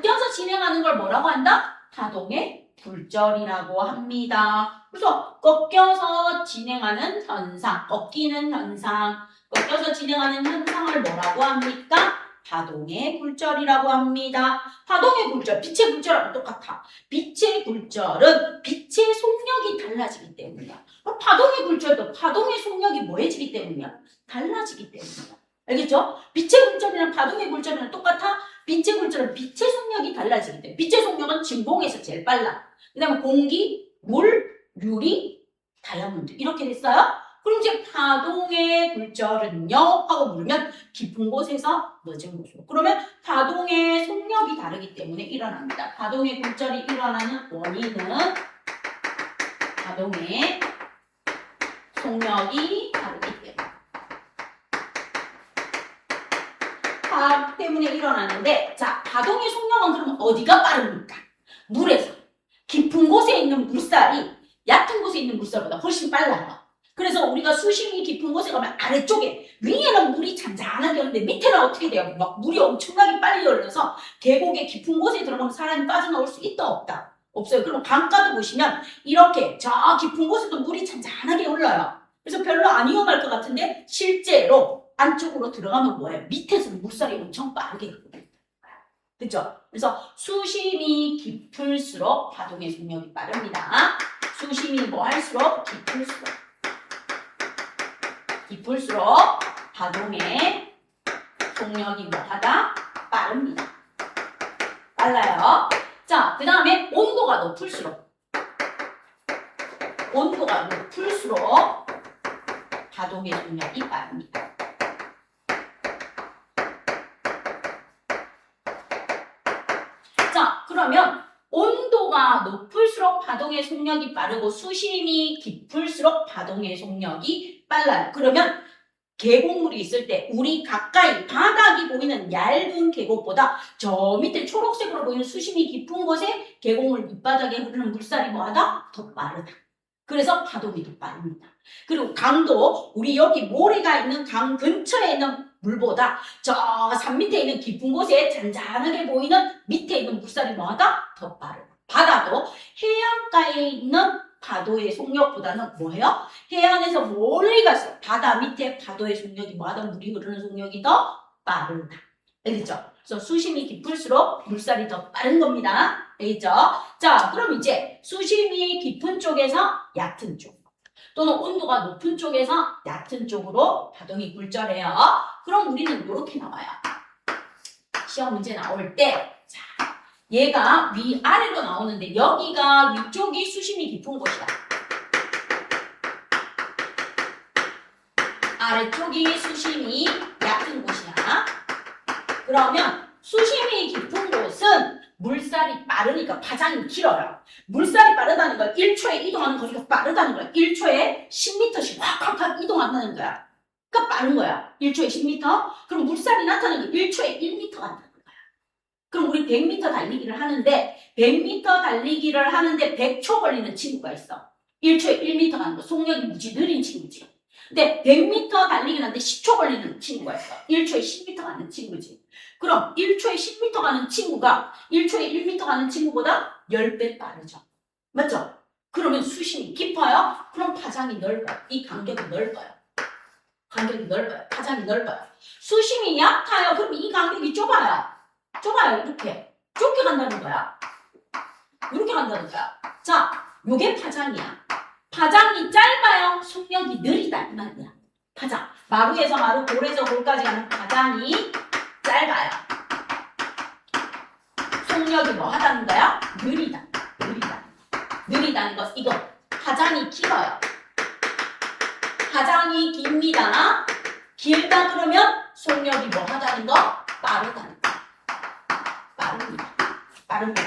꺾여서 진행하는 걸 뭐라고 한다? 파동의 굴절이라고 합니다. 그래서 꺾여서 진행하는 현상, 꺾이는 현상, 꺾여서 진행하는 현상을 뭐라고 합니까? 파동의 굴절이라고 합니다. 파동의 굴절, 빛의 굴절하고 똑같아. 빛의 굴절은 빛의 속력이 달라지기 때문이야. 파동의 굴절도 파동의 속력이 뭐해지기 때문이야? 달라지기 때문이야. 알겠죠? 빛의 굴절이랑 파동의 굴절이랑 똑같아. 빛의 굴절은 빛의 속력이 달라지기 때문에 빛의 속력은 진공에서 제일 빨라. 그 다음에 공기, 물, 유리, 다이아몬드 이렇게 됐어요. 그럼 이제 파동의 굴절은요 하고 물으면 깊은 곳에서 늦은 곳으로. 그러면 파동의 속력이 다르기 때문에 일어납니다. 파동의 굴절이 일어나는 원인은 파동의 속력이 다르기 때문에. 파동 때문에 일어나는데, 자, 파동의 속력은 그럼 어디가 빠릅니까? 물에서. 깊은 곳에 있는 물살이 얕은 곳에 있는 물살보다 훨씬 빨라요. 그래서 우리가 수심이 깊은 곳에 가면 아래쪽에, 위에는 물이 잔잔하게 오는데 밑에는 어떻게 돼요? 막 물이 엄청나게 빨리 흘러서 계곡의 깊은 곳에 들어가면 사람이 빠져나올 수 있다 없다? 없어요. 그럼 강가도 보시면 이렇게 저 깊은 곳에도 물이 잔잔하게 흘러요. 그래서 별로 안 위험할 것 같은데 실제로 안쪽으로 들어가면 뭐예요? 밑에서 물살이 엄청 빠르게 흐르는 거예요. 그렇죠? 그래서 수심이 깊을수록 파동의 속력이 빠릅니다. 수심이 뭐 할수록 깊을수록 파동의 속력이 뭐하다? 빠릅니다. 빨라요. 자, 그 다음에 온도가 높을수록 파동의 속력이 빠릅니다. 자, 그러면 온도가 높을수록 파동의 속력이 빠르고 수심이 깊을수록 파동의 속력이 빨라요. 그러면 계곡물이 있을 때 우리 가까이 바닥이 보이는 얇은 계곡보다 저 밑에 초록색으로 보이는 수심이 깊은 곳에 계곡물 밑바닥에 흐르는 물살이 뭐하다? 더 빠르다. 그래서 파동이 더 빠릅니다. 그리고 강도 우리 여기 모래가 있는 강 근처에 있는 물보다 저 산 밑에 있는 깊은 곳에 잔잔하게 보이는 밑에 있는 물살이 뭐하다? 더 빠르다. 바다도 해안가에 있는 파도의 속력보다는 뭐예요? 해안에서 멀리 가서 바다 밑에 파도의 속력이 뭐하다? 물이 흐르는 속력이 더 빠르다. 알겠죠? 그래서 수심이 깊을수록 물살이 더 빠른 겁니다. 알겠죠? 자, 그럼 이제 수심이 깊은 쪽에서 얕은 쪽 또는 온도가 높은 쪽에서 얕은 쪽으로 파동이 굴절해요. 그럼 우리는 이렇게 나와요. 시험 문제 나올 때 자, 얘가 위아래로 나오는데 여기가 위쪽이 수심이 깊은 곳이야. 아래쪽이 수심이 얕은 곳이야. 그러면 수심이 깊은 곳은 물살이 빠르니까 파장이 길어요. 물살이 빠르다는 건 1초에 이동하는 거리가 빠르다는 거야. 1초에 10m씩 확확확 이동한다는 거야. 그러니까 빠른 거야. 1초에 10m? 그럼 물살이 나타나는 게 1초에 1m 간다는 거야. 그럼 우리 100m 달리기를 하는데 100m 달리기를 하는데 100초 걸리는 친구가 있어. 1초에 1m 가는 거. 속력이 무지 느린 친구지. 근데 100m 달리기를 하는데 10초 걸리는 친구가 있어. 1초에 10m 가는 친구지. 그럼 1초에 10m 가는 친구가 1초에 1m 가는 친구보다 10배 빠르죠. 맞죠? 그러면 수심이 깊어요? 그럼 파장이 넓어요. 이 간격이 넓어요. 파장이 넓어요. 수심이 얕아요? 그럼 이 간격이 좁아요. 이렇게. 좁게 간다는 거야. 이렇게 간다는 거야. 자, 요게 파장이야. 파장이 짧아요? 속력이 느리다 이 말이야. 파장. 마루에서 마루, 골에서 골까지 가는 파장이 짧아요. 속력이 뭐 하다는 거야? 느리다는 거. 이거 파장이 길어요. 파장이 깁니다. 길다 그러면 속력이 뭐 하다는 거? 빠르다는 거. 빠릅니다.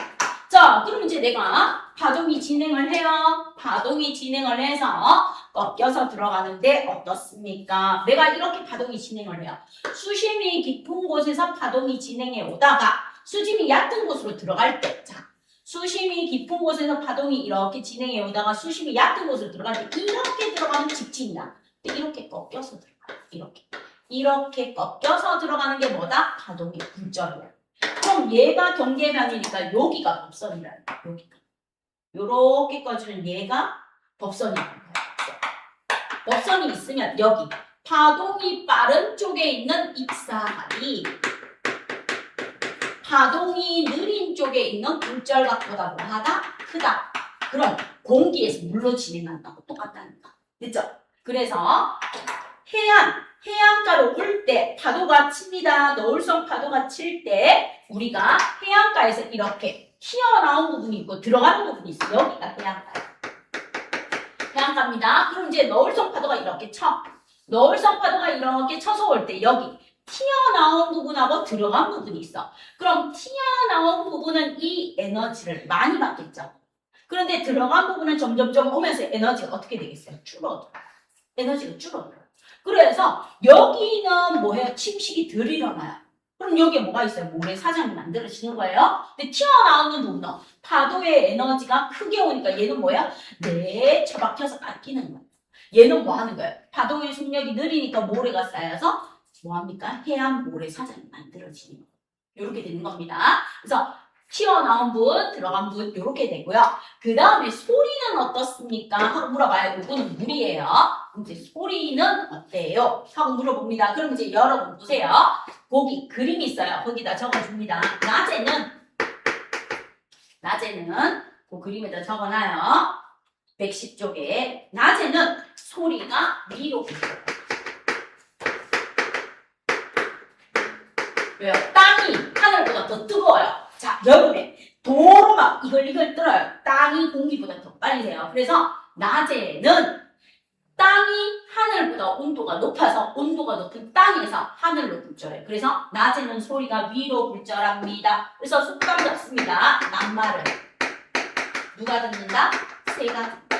자, 그럼 이제 내가 파동이 진행을 해요. 파동이 진행을 해서 꺾여서 들어가는데 어떻습니까? 내가 이렇게 파동이 진행을 해요. 수심이 깊은 곳에서 파동이 진행해 오다가 수심이 얕은 곳으로 들어갈 때, 자, 수심이 깊은 곳에서 파동이 이렇게 진행해 오다가 수심이 얕은 곳으로 들어갈 때 이렇게 들어가는 직진이야. 이렇게 꺾여서 들어가요. 이렇게 꺾여서 들어가는 게 뭐다? 파동의 굴절이야. 그럼 얘가 경계면이니까 여기가 법선이라는 거야. 여기가. 요렇게 꺼지는 얘가 법선이라는 거야. 법선이 있으면 여기 파동이 빠른 쪽에 있는 입사하리 파동이 느린 쪽에 있는 굴절각보다 뭐하다? 크다. 그럼 공기에서 물로 진행한다고 똑같다는 거. 됐죠? 그래서 해안가로 올 때 파도가 칩니다. 너울성 파도가 칠 때 우리가 해안가에서 이렇게 튀어나온 부분이 있고 들어가는 부분이 있어. 여기가 해안가야. 해안가입니다. 그럼 이제 너울성 파도가 이렇게 쳐. 너울성 파도가 이렇게 쳐서 올 때 여기 튀어나온 부분하고 들어간 부분이 있어. 그럼 튀어나온 부분은 이 에너지를 많이 받겠죠. 그런데 들어간 부분은 점점점 오면서 에너지가 어떻게 되겠어요? 줄어들어요. 에너지가 줄어들어요. 그래서 여기는 뭐해요? 침식이 덜 일어나요. 그럼 여기에 뭐가 있어요? 모래사장이 만들어지는 거예요. 근데 튀어나오는 부분은 파도의 에너지가 크게 오니까 얘는 뭐야? 네, 처박혀서 깎이는 거예요. 얘는 뭐 하는 거예요? 파도의 속력이 느리니까 모래가 쌓여서 뭐합니까? 해안 모래사장이 만들어지는 거예요. 이렇게 되는 겁니다. 그래서 튀어나온 부분, 들어간 부분 이렇게 되고요. 그 다음에 소리는 어떻습니까? 하고 물어봐요. 이거는 물이에요. 이제 소리는 어때요? 하고 물어봅니다. 그럼 이제 여러분 보세요. 거기 그림이 있어요. 거기다 적어줍니다. 낮에는 그 그림에다 적어놔요. 110쪽에 낮에는 소리가 위로 불어요. 왜요? 땅이 하늘보다 더 뜨거워요. 자, 여름에 도로막 이걸 뚫어요. 땅이 공기보다 더 빨리 해요. 그래서 낮에는 땅이 하늘보다 온도가 높아서 온도가 높은 땅에서 하늘로 불절해요. 그래서 낮에는 소리가 위로 불절합니다. 그래서 속담 잡습니다. 낱말을 누가 듣는다? 새가 듣는다.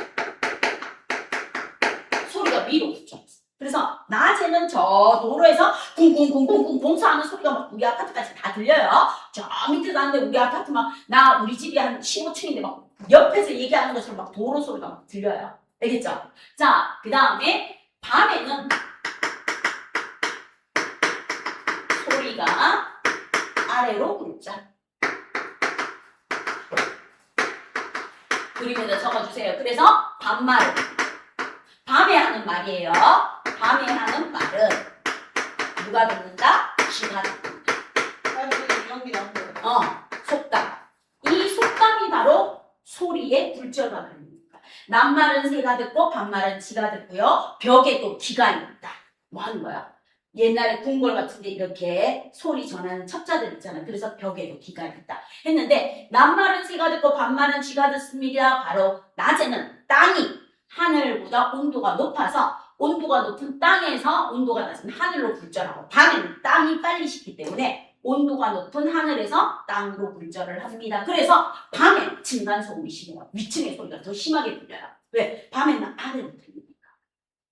소리가 위로 불절해요. 그래서 낮에는 저 도로에서 쿵쿵쿵쿵쿵 공사하는 소리가 막 우리 아파트까지 다 들려요. 저 밑에 가는데 우리 아파트 우리 집이 한 15층인데 막 옆에서 얘기하는 것처럼 막 도로 소리가 막 들려요. 알겠죠? 자, 그 다음에 밤에는 소리가 아래로 굴자. 그림에다 적어주세요. 그래서 반말. 밤에 하는 말이에요. 밤에 하는 말은 누가 듣는다? 쥐가 듣는다. 속담. 이 속담이 바로 소리의 굴절과 관련입니다. 낱말은 새가 듣고 반말은 쥐가 듣고요. 벽에 또 귀가 있다. 뭐 하는 거야? 옛날에 궁궐 같은데 이렇게 소리 전하는 첩자들 있잖아요. 그래서 벽에도 귀가 있다. 했는데 낱말은 새가 듣고 반말은 쥐가 듣습니다. 바로 낮에는 땅이 하늘보다 온도가 높아서 온도가 높은 땅에서 온도가 낮은 하늘로 굴절하고 밤에는 땅이 빨리 식기 때문에 온도가 높은 하늘에서 땅으로 굴절을 합니다. 그래서 밤에 층간소음이 심해요. 위층의 소리가 더 심하게 들려요. 왜? 밤에는 아래로 들리니까.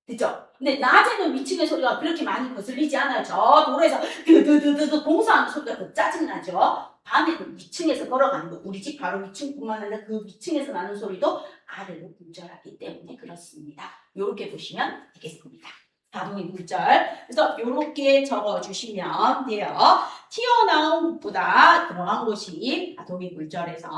그죠? 근데 낮에는 위층의 소리가 그렇게 많이 거슬리지 않아요. 저 도로에서 드드드드드 공사하는 소리가 더 짜증나죠? 밤에는 위층에서 걸어가는 거, 우리 집 바로 위층뿐만 아니라 그 위층에서 나는 소리도 아래로 굴절하기 때문에 그렇습니다. 이렇게 보시면 되겠습니다. 파동의 굴절. 그래서 이렇게 적어주시면 돼요. 튀어나온 곳보다 들어간 곳이 파동의 굴절에서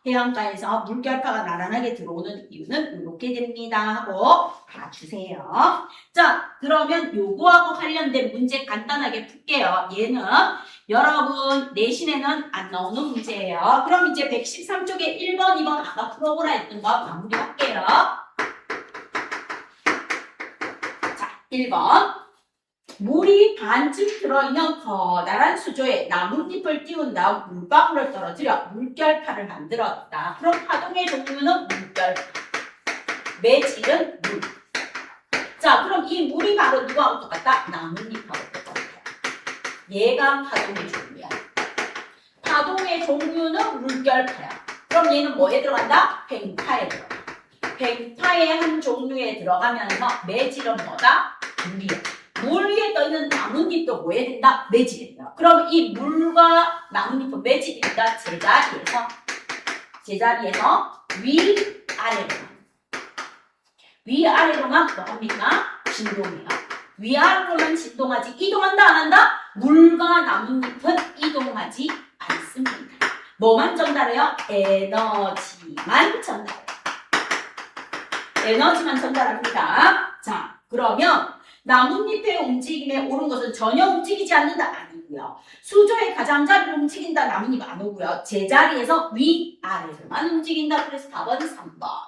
해안가에서 물결파가 나란하게 들어오는 이유는 이렇게 됩니다 하고 봐주세요. 자, 그러면 요거하고 관련된 문제 간단하게 풀게요. 얘는 여러분 내신에는 안 나오는 문제예요. 그럼 이제 113쪽에 1번, 2번 아까 풀어보라 했던 거 마무리할게요. 자, 1번. 물이 반쯤 들어있는 커다란 수조에 나뭇잎을 띄운 다음 물방울을 떨어뜨려 물결파를 만들었다. 그럼 파동의 종류는 물결파, 매질은 물. 자, 그럼 이 물이 바로 누구하고 똑같다? 나뭇잎하고 똑같다. 얘가 파동의 종류야. 파동의 종류는 물결파야. 그럼 얘는 뭐에 들어간다? 팽파에 들어가. 팽파의 한 종류에 들어가면서 매질은 뭐다? 물이야. 물 위에 떠있는 나뭇잎도 뭐 해야 된다? 매질이 된다. 그럼 이 물과 나뭇잎은 매질이니까 제자리에서 위아래로만 뭐 합니까? 진동해요. 위아래로만 진동하지 이동한다 안 한다? 물과 나뭇잎은 이동하지 않습니다. 뭐만 전달해요? 에너지만 전달해요. 에너지만 전달합니다. 자, 그러면 나뭇잎의 움직임에 오른 것은 전혀 움직이지 않는다? 아니고요. 수조의 가장자리를 움직인다? 나뭇잎 안 오고요. 제자리에서 위아래로만 움직인다. 그래서 답은 3번.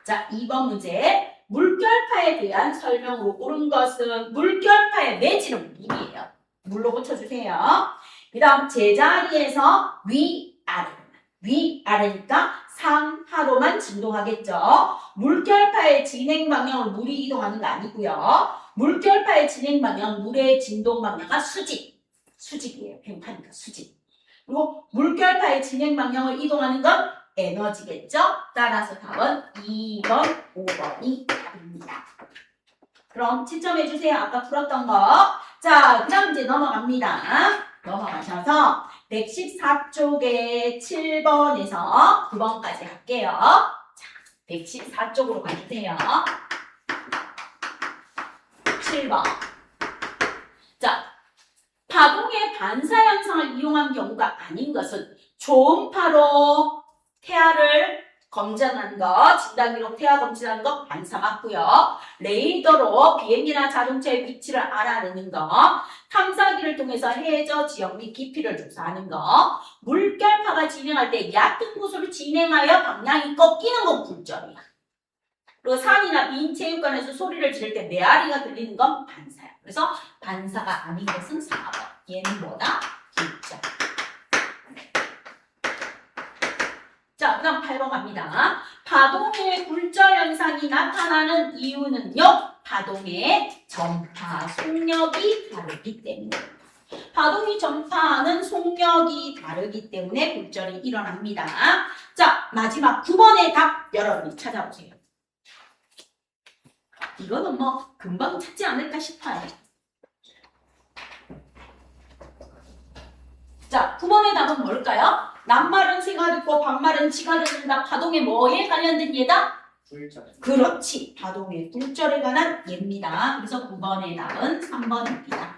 자, 2번 문제. 물결파에 대한 설명으로 옳은 것은 물결파의 매질은 물이에요. 물로 고쳐주세요. 그 다음 제자리에서 위, 아래니까 상하로만 진동하겠죠. 물결파의 진행 방향으로 물이 이동하는 거 아니고요. 물결파의 진행 방향, 물의 진동 방향은 수직이에요. 팽파니까 수직. 그리고 물결파의 진행 방향을 이동하는 건 에너지겠죠. 따라서 답은 2번, 5번이 답입니다. 그럼 채점해주세요. 아까 풀었던 거. 자, 그 다음 이제 넘어갑니다. 넘어가셔서 114쪽에 7번에서 9번까지 할게요. 자, 114쪽으로 가주세요. 7번. 자, 파동의 반사 현상을 이용한 경우가 아닌 것은 초음파로 태아를 검진하는 거, 진단기록 태아 검진하는 거 반사 맞고요. 레이더로 비행기나 자동차의 위치를 알아내는 거, 탐사기를 통해서 해저 지역 및 깊이를 조사하는 거, 물결파가 진행할 때 얕은 곳으로 진행하여 방향이 꺾이는 건 굴절이야. 그리고 산이나 빈 체육관에서 소리를 지를 때 메아리가 들리는 건 반사야. 그래서 반사가 아닌 것은 4번. 얘는 뭐다? 굴절. 자, 그 다음 8번 갑니다. 파동의 굴절 현상이 나타나는 이유는요. 파동의 전파 속력이 다르기 때문에. 파동이 전파하는 속력이 다르기 때문에 굴절이 일어납니다. 자, 마지막 9번의 답 여러분이 찾아보세요. 이거는 뭐 금방 찾지 않을까 싶어요. 자, 9번의 답은 뭘까요? 낱말은 새가 듣고 반말은 지가 듣는다. 파동의 뭐에 관련된 예다? 굴절. 그렇지. 파동의 굴절에 관한 예입니다. 그래서 9번의 답은 3번입니다.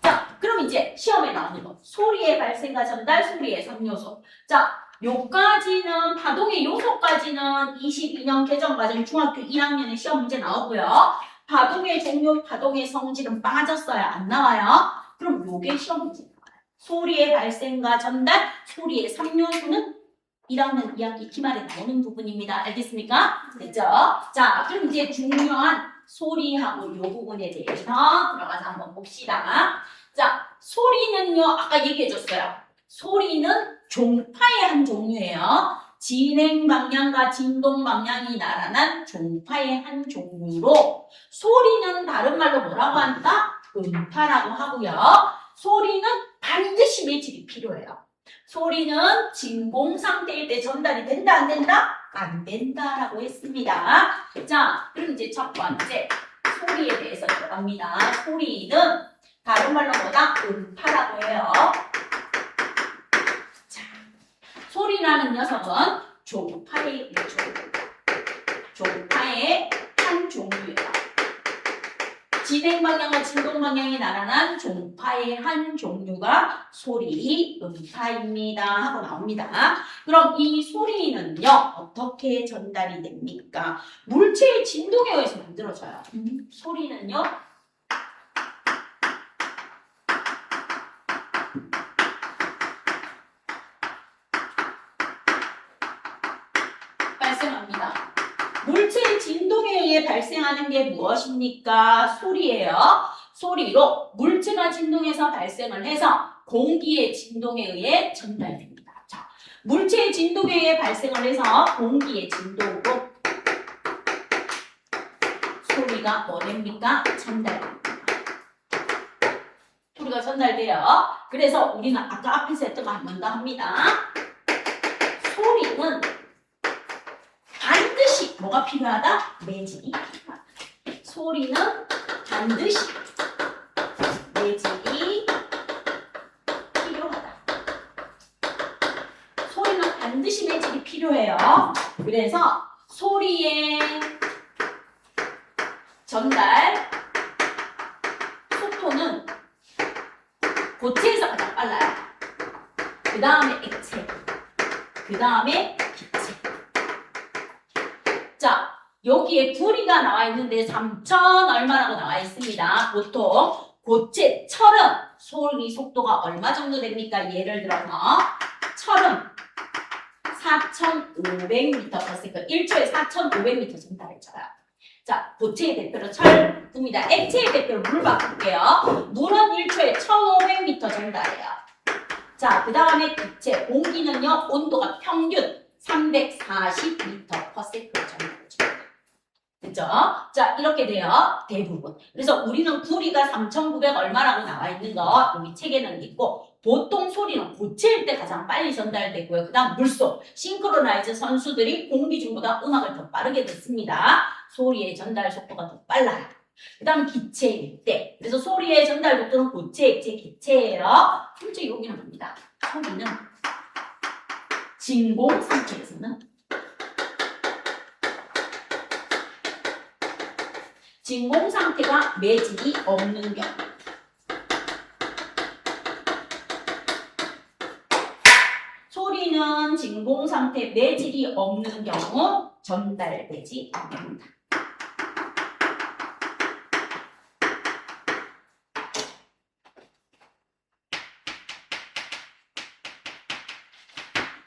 자, 그럼 이제 시험에 나오는 거. 소리의 발생과 전달, 소리의 3요소. 자, 요까지는 파동의 요소까지는 22년 개정과정 중학교 1학년에 시험 문제 나오고요. 파동의 종류, 파동의 성질은 빠졌어요. 안 나와요. 그럼 요게 시험 문제 나와요. 소리의 발생과 전달, 소리의 3요소는 1학년 2학기 기말에 나오는 부분입니다. 알겠습니까? 됐죠? 자, 그럼 이제 중요한 소리하고 요 부분에 대해서 들어가서 한번 봅시다. 자, 소리는요, 아까 얘기해줬어요. 소리는 종파의 한 종류예요. 진행 방향과 진동 방향이 나란한 종파의 한 종류로 소리는 다른 말로 뭐라고 한다? 음파라고 하고요. 소리는 반드시 매질이 필요해요. 소리는 진공 상태일 때 전달이 된다 안 된다? 안 된다라고 했습니다. 자, 그럼 이제 첫 번째 소리에 대해서 들어갑니다. 소리는 다른 말로 뭐다? 음파라고 해요. 자, 소리라는 녀석은 종파의 한 종류예요. 진행 방향과 진동 방향이 나란한 종파의 한 종류가 소리, 음파입니다. 하고 나옵니다. 그럼 이 소리는요, 어떻게 전달이 됩니까? 물체의 진동에 의해서 만들어져요. 소리는요, 발생합니다. 물체의 진동에 의해 발생하는 게 무엇입니까? 소리예요. 소리로 물체가 진동해서 발생을 해서 공기의 진동에 의해 전달됩니다. 자, 물체의 진동에 의해 발생을 해서 공기의 진동으로 소리가 뭐 됩니까? 전달됩니다. 소리가 전달돼요. 그래서 우리는 아까 앞에서 했던 거 한 번 더 합니다. 소리는 반드시 뭐가 필요하다? 매질이 필요하다. 소리는 반드시 매질이 필요하다. 소리는 반드시 매질이 필요해요. 그래서 소리의 전달 속도는 고체에서 가장 빨라요. 그 다음에 액체, 그 다음에 기체. 자, 여기에 구리가 나와 있는데 3,000 얼마라고 나와 있습니다. 보통 고체, 철은 소리 속도가 얼마 정도 됩니까? 예를 들어서 철은 4,500m/s, 1초에 4,500m 전달해줘요. 자, 고체의 대표로 철입니다. 액체의 대표로 물 바꿀게요. 물은 1초에 1500m 전달해요. 자, 그 다음에 기체, 공기는요, 온도가 평균 340m/s 전달해줍니다. 그죠? 자, 이렇게 돼요. 대부분. 그래서 우리는 구리가 3900 얼마라고 나와 있는 거 여기 책에는 있고, 보통 소리는 고체일 때 가장 빨리 전달되고요. 그 다음 물소, 싱크로나이즈 선수들이 공기 중보다 음악을 더 빠르게 듣습니다. 소리의 전달 속도가 더 빨라요. 그 다음 기체일 때. 그래서 소리의 전달 속도는 고체, 액체, 기체예요. 실제 여기는 봅니다. 소리는 진공 상태에서는 진공 상태가 매질이 없는 경우, 소리는 진공 상태 매질이 없는 경우 전달되지 않습니다.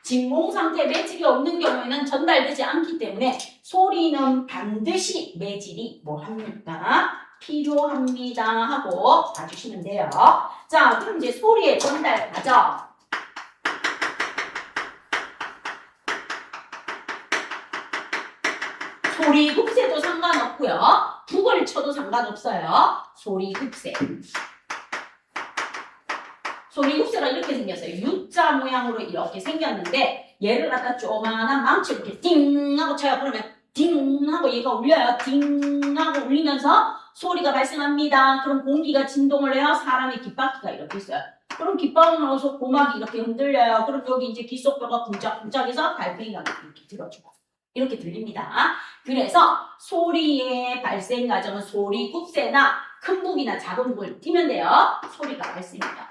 진공 상태 매질이 없는 경우에는 전달되지 않기 때문에 소리는 반드시 매질이 뭐합니까? 필요합니다 하고 봐주시면 돼요. 자, 그럼 이제 소리의 전달 과정. 소리 급세도 상관없고요. 북을 쳐도 상관없어요. 소리 급세. 소리 급세가 이렇게 생겼어요. U자 모양으로 이렇게 생겼는데 얘를 갖다 조그만한 망치 이렇게 띵 하고 쳐요. 그러면 딩 하고 얘가 울려요. 딩 하고 울리면서 소리가 발생합니다. 그럼 공기가 진동을 해요. 사람의 귓바퀴가 이렇게 있어요. 그럼 귓바퀴 넣어서 고막이 이렇게 흔들려요. 그럼 여기 이제 귓속뼈가 쿵짝쿵짝해서 달팽이가 이렇게 들어주고 이렇게 들립니다. 그래서 소리의 발생 과정은 소리 급세나 큰 북이나 작은 북을 띄면 돼요. 소리가 발생해요.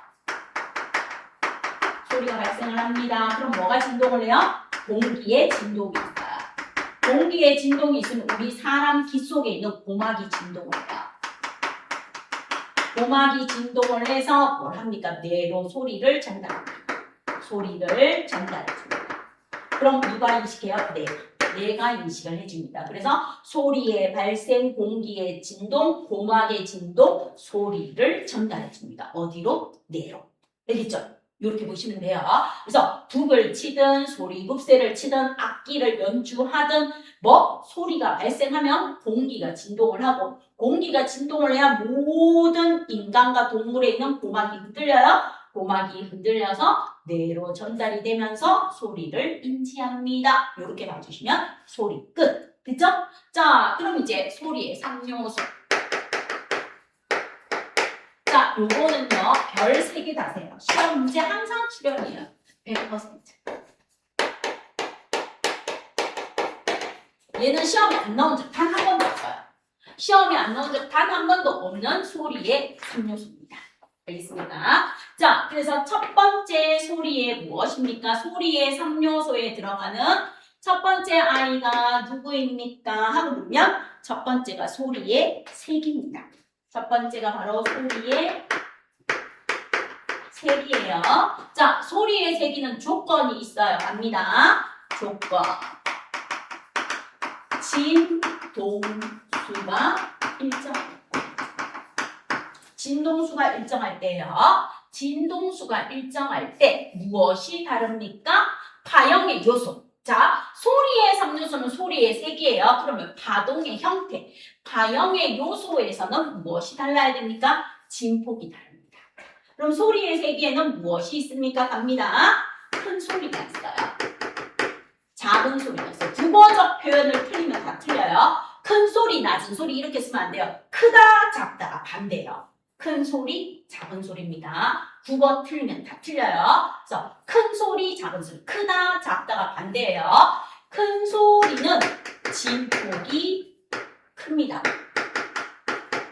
소리가 발생을 합니다. 그럼 뭐가 진동을 해요? 공기의 진동이 있어요. 공기의 진동이 있으면 우리 사람 귀 속에 있는 고막이 진동을 해요. 고막이 진동을 해서 뭘 합니까? 뇌로 소리를 전달합니다. 소리를 전달해줍니다. 그럼 누가 인식해요? 뇌가 인식을 해줍니다. 그래서 소리의 발생, 공기의 진동, 고막의 진동, 소리를 전달해줍니다. 어디로? 뇌로. 알겠죠? 이렇게 보시면 돼요. 그래서 북을 치든 소리 급세를 치든 악기를 연주하든 뭐 소리가 발생하면 공기가 진동을 하고 공기가 진동을 해야 모든 인간과 동물에 있는 고막이 흔들려요. 고막이 흔들려서 뇌로 전달이 되면서 소리를 인지합니다. 이렇게 봐주시면 소리 끝. 됐죠? 자, 그럼 이제 소리의 3요소. 자, 요거는요, 별 3개 다세요. 시험 문제 항상 출연이에요. 100%. 얘는 시험에 안 나온 적 단 한 번도 없어요. 시험에 안 나온 적 단 한 번도 없는 소리의 3요소입니다. 알겠습니까? 자, 그래서 첫 번째 소리의 무엇입니까? 소리의 3요소에 들어가는 첫 번째 아이가 누구입니까? 하고 보면 첫 번째가 소리의 색입니다. 첫 번째가 바로 소리의 색이에요. 자, 소리의 색이는 조건이 있어요. 갑니다. 조건. 진동수가 일정할 때. 진동수가 일정할 때요. 진동수가 일정할 때 무엇이 다릅니까? 파형의 요소. 자, 소리의 3요소는 소리의 색이에요. 그러면 파동의 형태, 파형의 요소에서는 무엇이 달라야 됩니까? 진폭이 다릅니다. 그럼 소리의 세계에는 무엇이 있습니까? 갑니다. 큰 소리가 있어요. 작은 소리가 있어요. 국어적 표현을 틀리면 다 틀려요. 큰 소리, 낮은 소리 이렇게 쓰면 안 돼요. 크다, 작다가 반대예요. 큰 소리, 작은 소리입니다. 국어 틀리면 다 틀려요. 그래서 큰 소리, 작은 소리, 크다, 작다가 반대예요. 큰 소리는 진폭이 큽니다.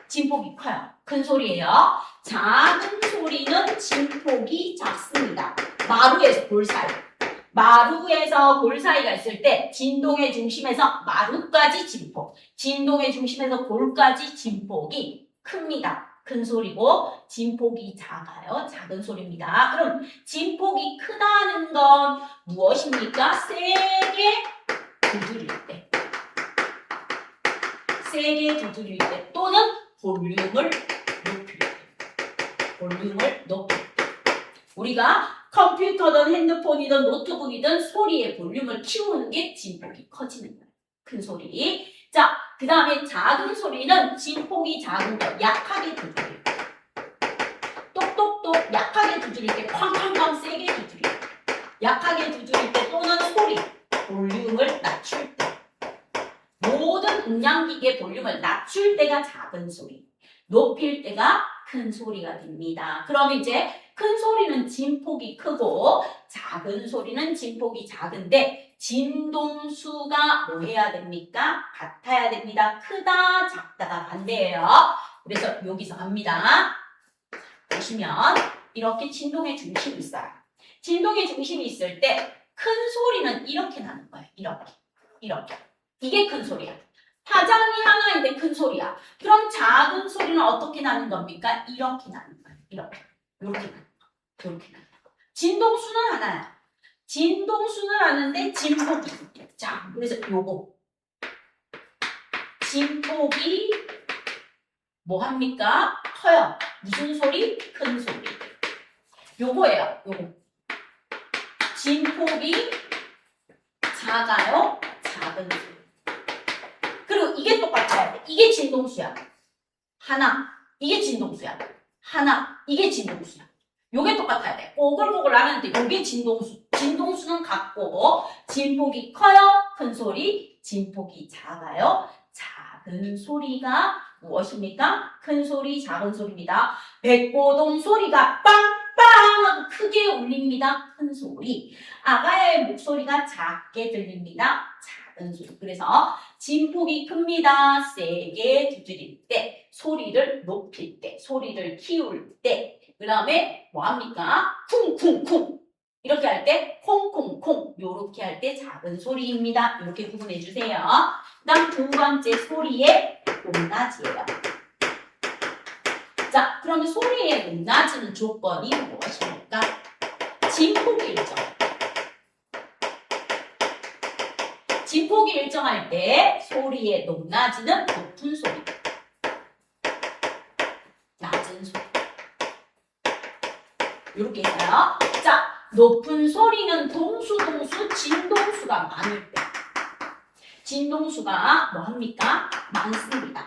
진폭이 커요. 큰 소리예요. 작은 소리는 진폭이 작습니다. 마루에서 골 사이. 마루에서 골 사이가 있을 때 진동의 중심에서 마루까지 진폭, 진동의 중심에서 골까지 진폭이 큽니다. 큰 소리고 진폭이 작아요. 작은 소리입니다. 그럼 진폭이 크다는 건 무엇입니까? 세게 두드릴 때. 세게 두드릴 때 또는 볼륨을 높일 때. 볼륨을 높일 때. 우리가 컴퓨터든 핸드폰이든 노트북이든 소리의 볼륨을 키우는 게 진폭이 커지는 거예요. 큰 소리. 자, 그 다음에 작은 소리는 진폭이 작은 거 약하게 두드릴 때. 똑똑똑 약하게 두드릴 때 쾅쾅쾅 세게 두드릴 때. 약하게 두드릴 때 또는 소리, 볼륨을 낮출 때. 모든 음량기계 볼륨을 낮출 때가 작은 소리, 높일 때가 큰 소리가 됩니다. 그럼 이제 큰 소리는 진폭이 크고 작은 소리는 진폭이 작은데 진동수가 뭐 해야 됩니까? 같아야 됩니다. 크다, 작다가 반대예요. 그래서 여기서 갑니다. 보시면 이렇게 진동의 중심이 있어요. 진동의 중심이 있을 때 큰 소리는 이렇게 나는 거예요. 이렇게. 이게 큰 소리야. 파장이 하나인데 큰 소리야. 그럼 작은 소리는 어떻게 나는 겁니까? 이렇게 나는 거예요. 이렇게 나는 거예요. 진동수는 하나야. 진동수는 하는데 진폭이 있게. 자, 그래서 요거 진폭이 뭐 합니까? 커요. 무슨 소리? 큰 소리. 요거예요. 요거. 진폭이 작아요. 작은 소리. 그리고 이게 똑같아야 돼. 이게 진동수야. 하나. 이게 진동수야. 하나. 이게 진동수야. 요게 똑같아야 돼. 오글오글 나는데 요게 진동수. 진동수는 같고 진폭이 커요. 큰 소리. 진폭이 작아요. 작은 소리가 무엇입니까? 큰 소리, 작은 소리입니다. 백고동 소리가 빵빵 크게 울립니다. 큰 소리. 아가야의 목소리가 작게 들립니다. 작은 소리. 그래서 진폭이 큽니다. 세게 두드릴 때, 소리를 높일 때, 소리를 키울 때, 그 다음에 뭐합니까? 쿵쿵쿵. 이렇게 할 때 콩콩콩. 요렇게 할 때 작은 소리입니다. 이렇게 구분해 주세요. 그 다음 두 번째 소리의 높낮이에요. 자, 그러면 소리의 높낮이는 조건이 무엇입니까? 진폭이 일정. 진폭이 일정할 때 소리의 높낮이는 높은 소리, 낮은 소리. 이렇게 있어요. 자, 높은 소리는 동수, 진동수가 많을 때. 진동수가 뭐합니까? 많습니다.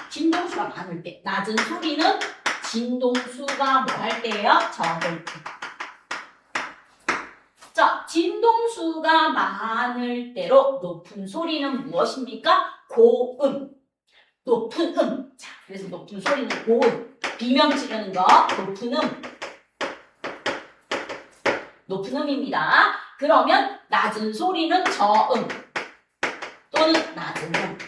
진동수가 많을 때. 낮은 소리는 진동수가 뭐 할 때예요? 적을 때. 자, 진동수가 많을 때로 높은 소리는 무엇입니까? 고음. 높은 음. 자, 그래서 높은 소리는 고음. 비명 지르는 거, 높은 음. 높은 음입니다. 그러면 낮은 소리는 저음 또는 낮은 음.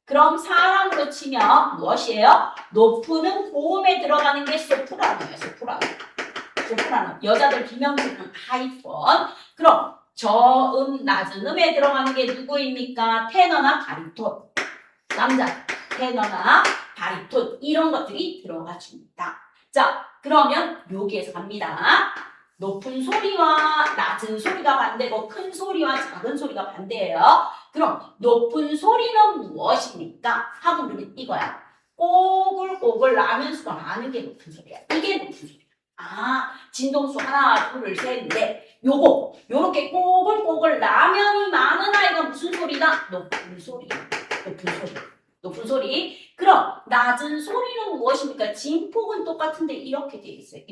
그럼 사람으로 치면 무엇이에요? 높은 음 고음에 들어가는 게 소프라노예요. 소프라노. 여자들 비명 지르는 하이폰. 그럼 저음, 낮은 음에 들어가는 게 누구입니까? 테너나 바리톤. 남자 테너나 바리톤 이런 것들이 들어가 줍니다. 자, 그러면 여기에서 갑니다. 높은 소리와 낮은 소리가 반대고 큰 소리와 작은 소리가 반대예요. 그럼 높은 소리는 무엇입니까? 하고 물으면 이거야. 꼬글꼬글 라면 수가 많은 게 높은 소리야. 이게 높은 소리야. 아, 진동수 하나, 둘, 셋인데 요거 요렇게 꼬글꼬글 라면이 많은 아이가 무슨 소리다? 높은 소리. 높은 소리. 그럼 낮은 소리는 무엇입니까? 진폭은 똑같은데 이렇게 되어 있어요.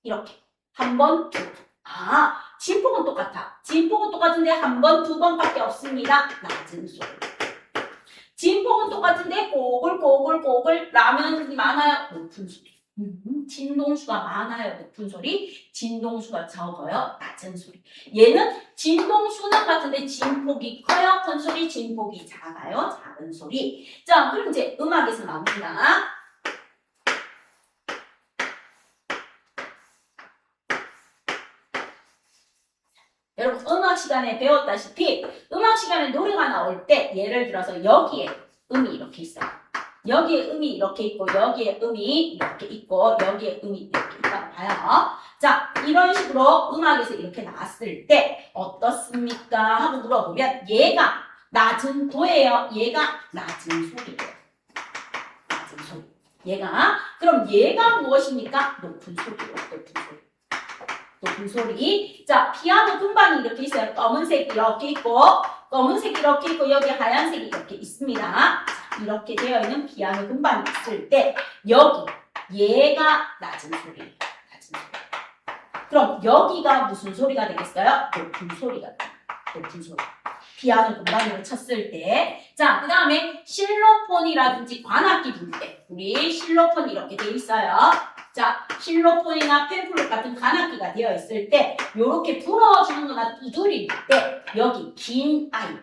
이렇게. 한 번, 두 번. 아, 진폭은 똑같아. 진폭은 똑같은데 한 번, 두 번밖에 없습니다. 낮은 소리. 진폭은 똑같은데 꼬글꼬글 라면이 많아요. 높은 소리. 진동수가 많아요. 높은 소리. 진동수가 적어요. 낮은 소리. 얘는 진동수는 같은데 진폭이 커요. 큰 소리. 진폭이 작아요. 작은 소리. 자, 그럼 이제 음악에서 나옵니다. 여러분 음악 시간에 배웠다시피 음악 시간에 노래가 나올 때 예를 들어서 여기에 음이 이렇게 있어요. 여기에 음이 이렇게 있고 여기에 음이 이렇게 있고 여기에 음이 이렇게 있다고 봐요. 자, 이런 식으로 음악에서 이렇게 나왔을 때 어떻습니까? 하고 물어보면 얘가 낮은 도예요. 얘가 낮은 소리예요. 낮은 소리. 얘가 그럼 얘가 무엇입니까? 높은 소리예요. 높은 소리. 높은 소리. 자, 피아노 금반이 이렇게 있어요. 검은색 이렇게 있고, 검은색 이렇게 있고, 여기 하얀색이 이렇게 있습니다. 자, 이렇게 되어 있는 피아노 금반이 있을 때, 여기, 얘가 낮은 소리예요. 낮은 소리. 그럼 여기가 무슨 소리가 되겠어요? 높은 소리가 돼요. 높은 소리. 피아노 금반으로 쳤을 때. 자, 그 다음에 실로폰이라든지 관악기 부를 때. 우리 실로폰 이렇게 돼 있어요. 자, 실로폰이나 펜플룻 같은 관악기가 되어 있을 때 요렇게 불어주는 거나 두드릴 때 여기 긴 아이.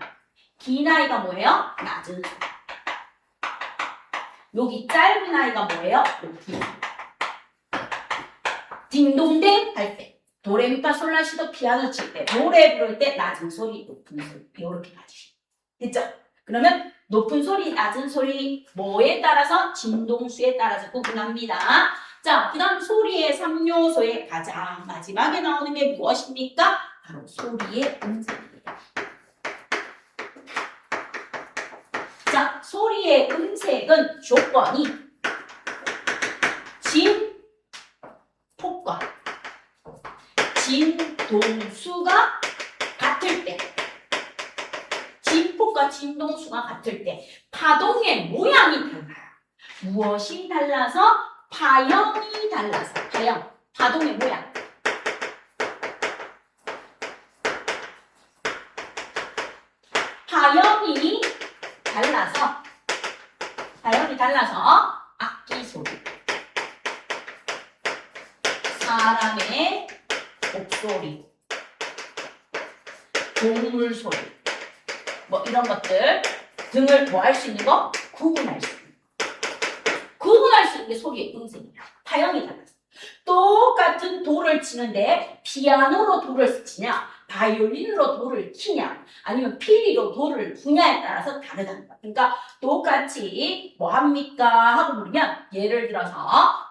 긴 아이가 뭐예요? 낮은 소리. 여기 짧은 아이가 뭐예요? 높은 소리. 딩동댕 할 때. 도레미파솔라시도 피아노 칠 때, 노래 부를 때 낮은 소리, 높은 소리 이렇게 가지시면 됐죠? 그러면 높은 소리, 낮은 소리 뭐에 따라서 진동수에 따라서 구분합니다. 자, 그 다음 소리의 3요소의 가장 마지막에 나오는 게 무엇입니까? 바로 소리의 음색입니다. 자, 소리의 음색은 조건이 진폭과 진동수가 같을 때, 진폭과 진동수가 같을 때 파동의 모양이 달라요. 무엇이 달라서? 파형이 달라서. 파형, 파동의 모양. 파형이 달라서 악기 소리, 사람의 목소리, 동물 소리, 뭐 이런 것들 등을 뭐 할 수 있는 거? 구분할 수 있는 거. 구분할 수 있는 게 소리의 음색이야. 파형이 달라서. 똑같은 도를 치는데 피아노로 도를 치냐, 바이올린으로 도를 치냐, 아니면 피리로 도를 부냐에 따라서 다르다는 거야. 그러니까 똑같이 뭐 합니까? 하고 물으면 예를 들어서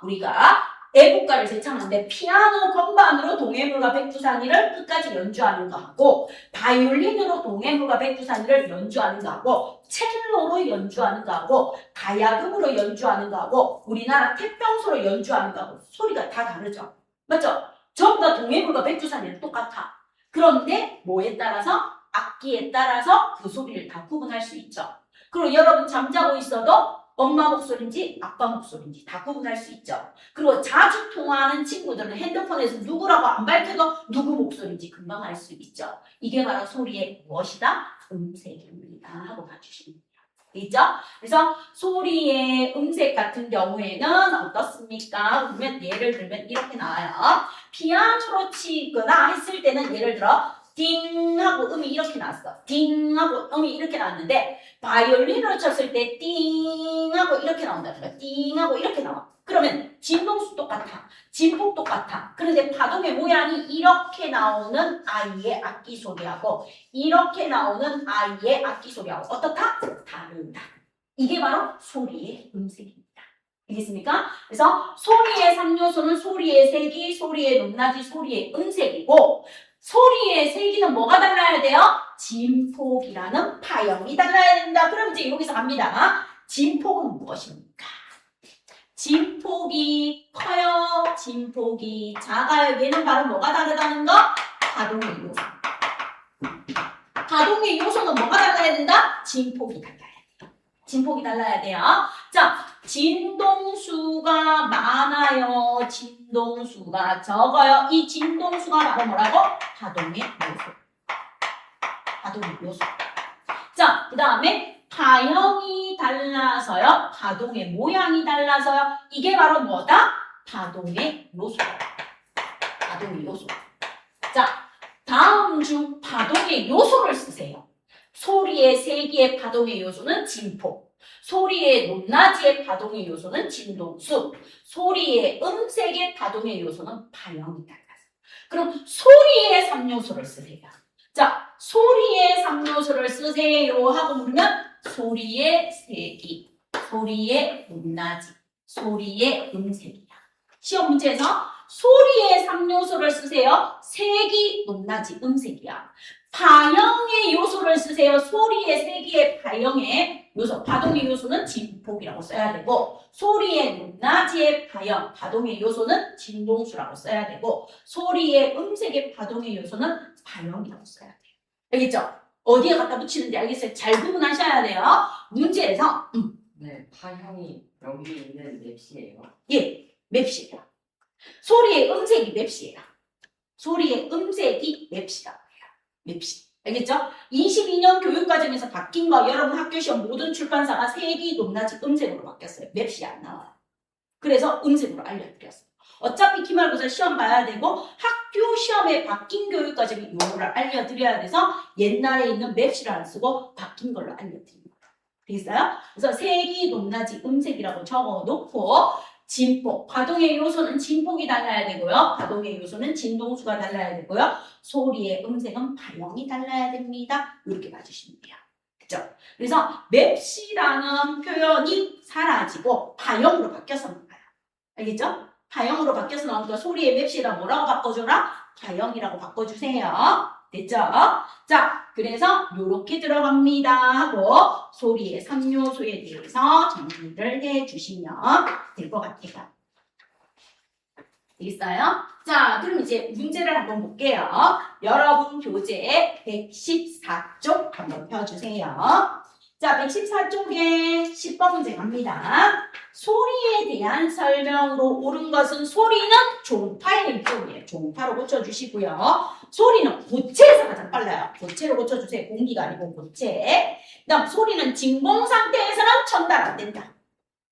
우리가 애국가를 제창하는데 피아노 건반으로 동해물과 백두산이를 끝까지 연주하는 거하고 바이올린으로 동해물과 백두산이를 연주하는 거하고 첼로로 연주하는 거하고 가야금으로 연주하는 거하고 우리나라 태평소로 연주하는 거하고 소리가 다 다르죠. 맞죠? 전부 다 동해물과 백두산이는 똑같아. 그런데 뭐에 따라서? 악기에 따라서 그 소리를 다 구분할 수 있죠. 그리고 여러분 잠자고 있어도 엄마 목소리인지 아빠 목소리인지 다 구분할 수 있죠. 그리고 자주 통화하는 친구들은 핸드폰에서 누구라고 안 밝혀도 누구 목소리인지 금방 알 수 있죠. 이게 바로 소리의 무엇이다? 음색입니다. 하고 봐주시면 돼요. 있죠? 그래서 소리의 음색 같은 경우에는 어떻습니까? 그러면 예를 들면 이렇게 나와요. 피아노로 치거나 했을 때는 예를 들어 띵 하고 음이 이렇게 나왔어. 띵 하고 음이 이렇게 나왔는데 바이올린으로 쳤을 때 띵 하고 이렇게 나온다는 거야. 띵 하고 이렇게 나와. 그러면 진동수 똑같아. 진폭 똑같아. 그런데 파동의 모양이 이렇게 나오는 아이의 악기 소리하고 이렇게 나오는 아이의 악기 소리하고 어떻다? 다르다. 이게 바로 소리의 음색입니다. 알겠습니까? 그래서 소리의 3요소는 소리의 색이, 소리의 높낮이, 소리의 음색이고 소리의 색이는 뭐가 달라야 돼요? 진폭이라는 파형이 달라야 된다. 그럼 이제 여기서 갑니다. 진폭은 무엇입니까? 진폭이 커요? 진폭이 작아요? 얘는 바로 뭐가 다르다는 거? 파동의 요소. 파동의 요소는 뭐가 달라야 된다? 진폭이 달라야 돼요. 진폭이 달라야 돼요. 자, 진동수가 많아요? 진동수가 적어요? 이 진동수가 바로 뭐라고? 파동의 요소. 파동의 요소. 자, 그 다음에 파형이 달라서요. 파동의 모양이 달라서요. 이게 바로 뭐다? 파동의 요소. 파동의 요소. 자, 다음 중 파동의 요소를 쓰세요. 소리의 세기의 파동의 요소는 진폭. 소리의 높낮이의 파동의 요소는 진동수. 소리의 음색의 파동의 요소는 파형이 달라서. 그럼 소리의 3요소를 쓰세요. 자, 소리의 3요소를 쓰세요 하고 물으면 소리의 세기, 소리의 높낮이, 소리의 음색이야. 시험 문제에서 소리의 3요소를 쓰세요. 세기, 높낮이, 음색이야. 파형의 요소를 쓰세요. 소리의 세기의 파형의 요소. 파동의 요소는 진폭이라고 써야 되고, 소리의 높낮이의 파형, 파동의 요소는 진동수라고 써야 되고, 소리의 음색의 파동의 요소는 파형이라고 써야 돼요. 알겠죠? 어디에 갖다 붙이는지 알겠어요? 잘 구분하셔야 돼요. 문제에서 네, 파형이 여기 있는 맵시예요. 예, 맵시예요. 소리의 음색이 맵시예요. 소리의 음색이 맵시라고 해요. 맵시. 알겠죠? 22년 교육과정에서 바뀐 거 여러분 학교 시험 모든 출판사가 세기, 높낮이, 음색으로 바뀌었어요. 맵시 안 나와요. 그래서 음색으로 알려드렸어요. 어차피 기말고사 시험 봐야 되고 학교 시험에 바뀐 교육과정의 용어를 알려드려야 돼서 옛날에 있는 맵시를 안 쓰고 바뀐 걸로 알려드립니다. 되겠어요? 그래서 세기, 높낮이, 음색이라고 적어놓고 진폭, 파동의 요소는 진폭이 달라야 되고요. 파동의 요소는 진동수가 달라야 되고요. 소리의 음색은 파형이 달라야 됩니다. 이렇게 봐주시면 돼요. 그죠? 그래서 맵시라는 표현이 사라지고 파형으로 바뀌어서 나와요. 알겠죠? 파형으로 바뀌어서 나오니까 소리의 맵시라 뭐라고 바꿔줘라? 파형이라고 바꿔주세요. 됐죠? 자, 그래서 요렇게 들어갑니다 하고 소리의 3요소에 대해서 정리를 해주시면 될 것 같아요. 되겠어요? 자, 그럼 이제 문제를 한번 볼게요. 여러분 교재 114쪽 한번 펴주세요. 자, 114쪽에 10번 문제 갑니다. 소리에 대한 설명으로 옳은 것은 소리는 종파의 일종이에요. 종파로 고쳐주시고요. 소리는 고체에서 가장 빨라요. 고체로 고쳐주세요. 공기가 아니고 고체. 그 다음 소리는 진공 상태에서는 전달 안 된다.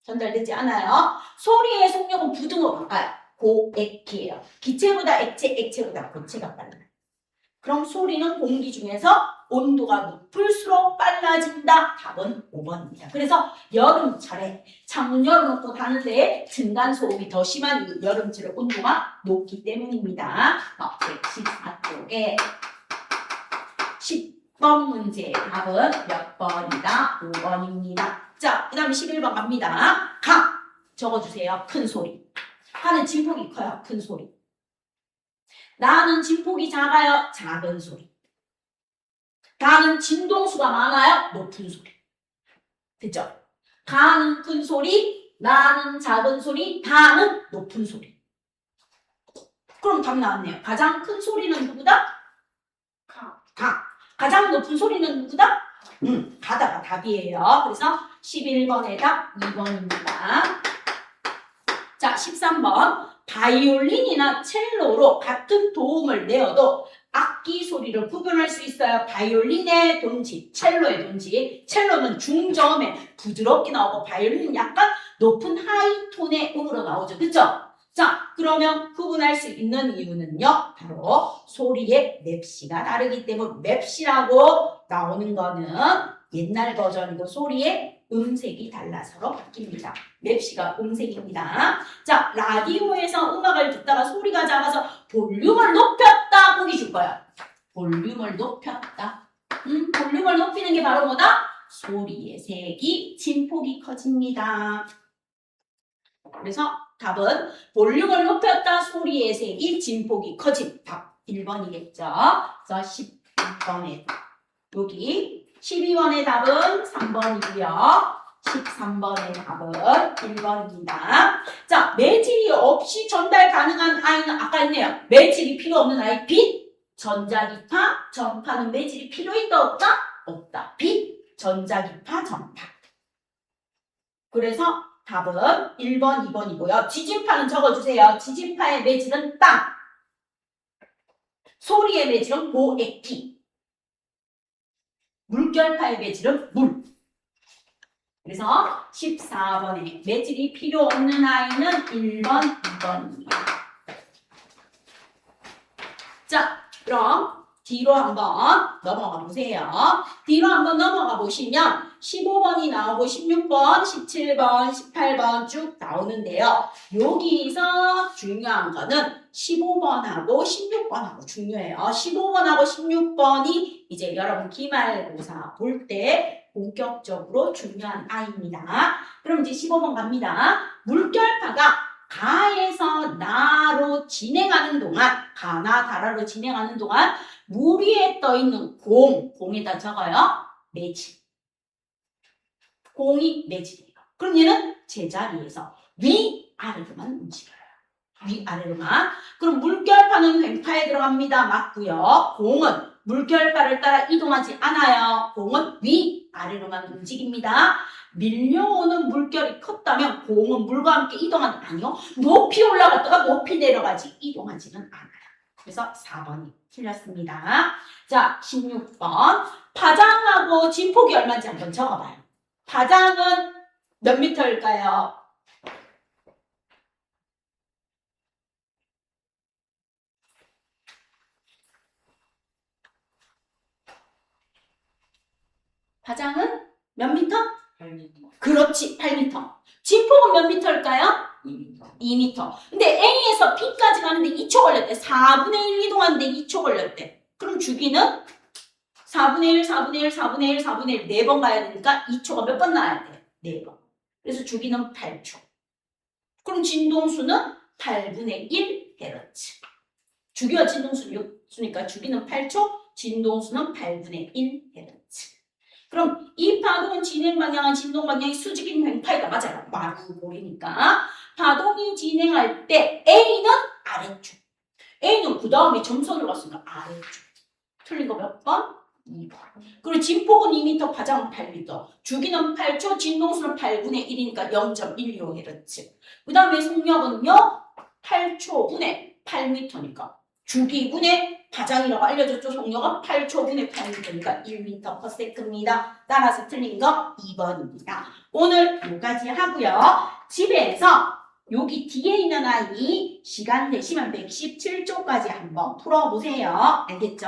전달되지 않아요. 소리의 속력은 부등호 가까요. 고액기예요. 기체보다 액체, 액체보다 고체가 빨라요. 그럼 소리는 공기 중에서 온도가 높을수록 빨라진다. 답은 5번입니다. 그래서 여름철에 창문 열어놓고 가는데 층간소음이 더 심한 이유, 여름철에 온도가 높기 때문입니다. 114쪽에 10번 문제 답은 몇 번이다? 5번입니다. 자, 그 다음에 11번 갑니다. 가! 적어주세요. 큰 소리. 가는 진폭이 커요. 큰 소리. 나는 진폭이 작아요. 작은 소리. 가는 진동수가 많아요. 높은 소리. 됐죠? 가는 큰 소리, 나는 작은 소리, 다는 높은 소리. 그럼 답 나왔네요. 가장 큰 소리는 누구다? 가. 가장 높은 소리는 누구다? 가다가 답이에요. 그래서 11번의 답 2번입니다. 자, 13번. 바이올린이나 첼로로 같은 도움을 내어도 악기 소리를 구분할 수 있어요. 바이올린의 돈지, 첼로의 돈지. 첼로는 중저음에 부드럽게 나오고 바이올린은 약간 높은 하이톤의 음으로 나오죠. 그쵸? 자, 그러면 구분할 수 있는 이유는요. 바로 소리의 맵시가 다르기 때문에 맵시라고 나오는 거는 옛날 버전이고 소리의 음색이 달라서로 바뀝니다. 맵시가 음색입니다. 자, 라디오에서 음악을 듣다가 소리가 작아서 볼륨을 높였다. 보기 줄 거야. 볼륨을 높였다. 볼륨을 높이는 게 바로 뭐다? 소리의 색이 진폭이 커집니다. 그래서 답은 볼륨을 높였다. 소리의 색이 진폭이 커짐. 답 1번이겠죠. 그래서 12번에 여기 12번의 답은 3번이고요. 13번의 답은 1번입니다. 자, 매질이 없이 전달 가능한 아이는 아까 있네요. 매질이 필요 없는 아이 빛, 전자기파, 전파는 매질이 필요 있다 없다? 없다. 빛, 전자기파, 전파. 그래서 답은 1번, 2번이고요. 지진파는 적어주세요. 지진파의 매질은 땅. 소리의 매질은 고액기. 물결파의 매질은 물. 그래서 14번에 매질이 필요 없는 아이는 1번, 2번입니다. 자, 그럼 뒤로 한번 넘어가 보세요. 뒤로 한번 넘어가 보시면 15번이 나오고 16번, 17번, 18번 쭉 나오는데요. 여기서 중요한 거는 15번하고 16번하고 중요해요. 15번하고 16번이 이제 여러분 기말고사 볼 때 본격적으로 중요한 아이입니다. 그럼 이제 15번 갑니다. 물결파가 가에서 나로 진행하는 동안, 가나 다라로 진행하는 동안 물 위에 떠 있는 공에다 적어요. 매질. 공이 매질이에요. 그럼 얘는 제자리에서 위아래로만 움직여요. 위아래로만. 그럼 물결파는 횡파에 들어갑니다. 맞고요. 공은 물결파를 따라 이동하지 않아요. 공은 위아래로만 움직입니다. 밀려오는 물결이 컸다면 공은 물과 함께 이동하는 아니요. 높이 올라갔다가 높이 내려가지 이동하지는 않아요. 그래서 4번이 틀렸습니다. 자, 16번. 파장하고 진폭이 얼마인지 한번 적어봐요. 파장은 몇 미터일까요? 파장은 몇 미터? 8m. 그렇지, 8미터. 진폭은 몇 미터일까요? 2m. 2미터. 근데 A에서 B까지 가는데 2초 걸렸대. 4분의 1 이동하는데 2초 걸렸대. 그럼 주기는 4분의 1, 4분의 1, 4분의 1, 4분의 1, 4번 가야 되니까 2초가 몇 번 나와야 돼? 4번. 그래서 주기는 8초. 그럼 진동수는 8분의 1Hz. 주기와 진동수니까 주기는 8초, 진동수는 8분의 1Hz. 그럼 이 파동은 진행 방향은 진동 방향이 수직인 횡파이다. 맞아요. 마루볼이니까. 파동이 진행할 때 A는 아래쪽. A는 그 다음에 점선으로 갔으니까 아래쪽. 틀린 거 몇 번? 2번. 그리고 진폭은 2m, 파장은 8m. 주기는 8초, 진동수는 8분의 1이니까 0.125Hz. 그 다음에 속력은요? 8초분의 8m니까. 주기분의 파장이라고 알려줬죠. 속력은 8초분의 8m니까 1m/s입니다. 따라서 틀린 거 2번입니다. 오늘 여기까지 하고요. 집에서 여기 뒤에 있는 아이 시간 되시면 117쪽까지 한번 풀어보세요. 알겠죠?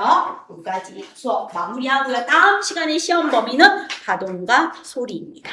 여기까지 수업 마무리하고요. 다음 시간에 시험 범위는 파동과 소리입니다.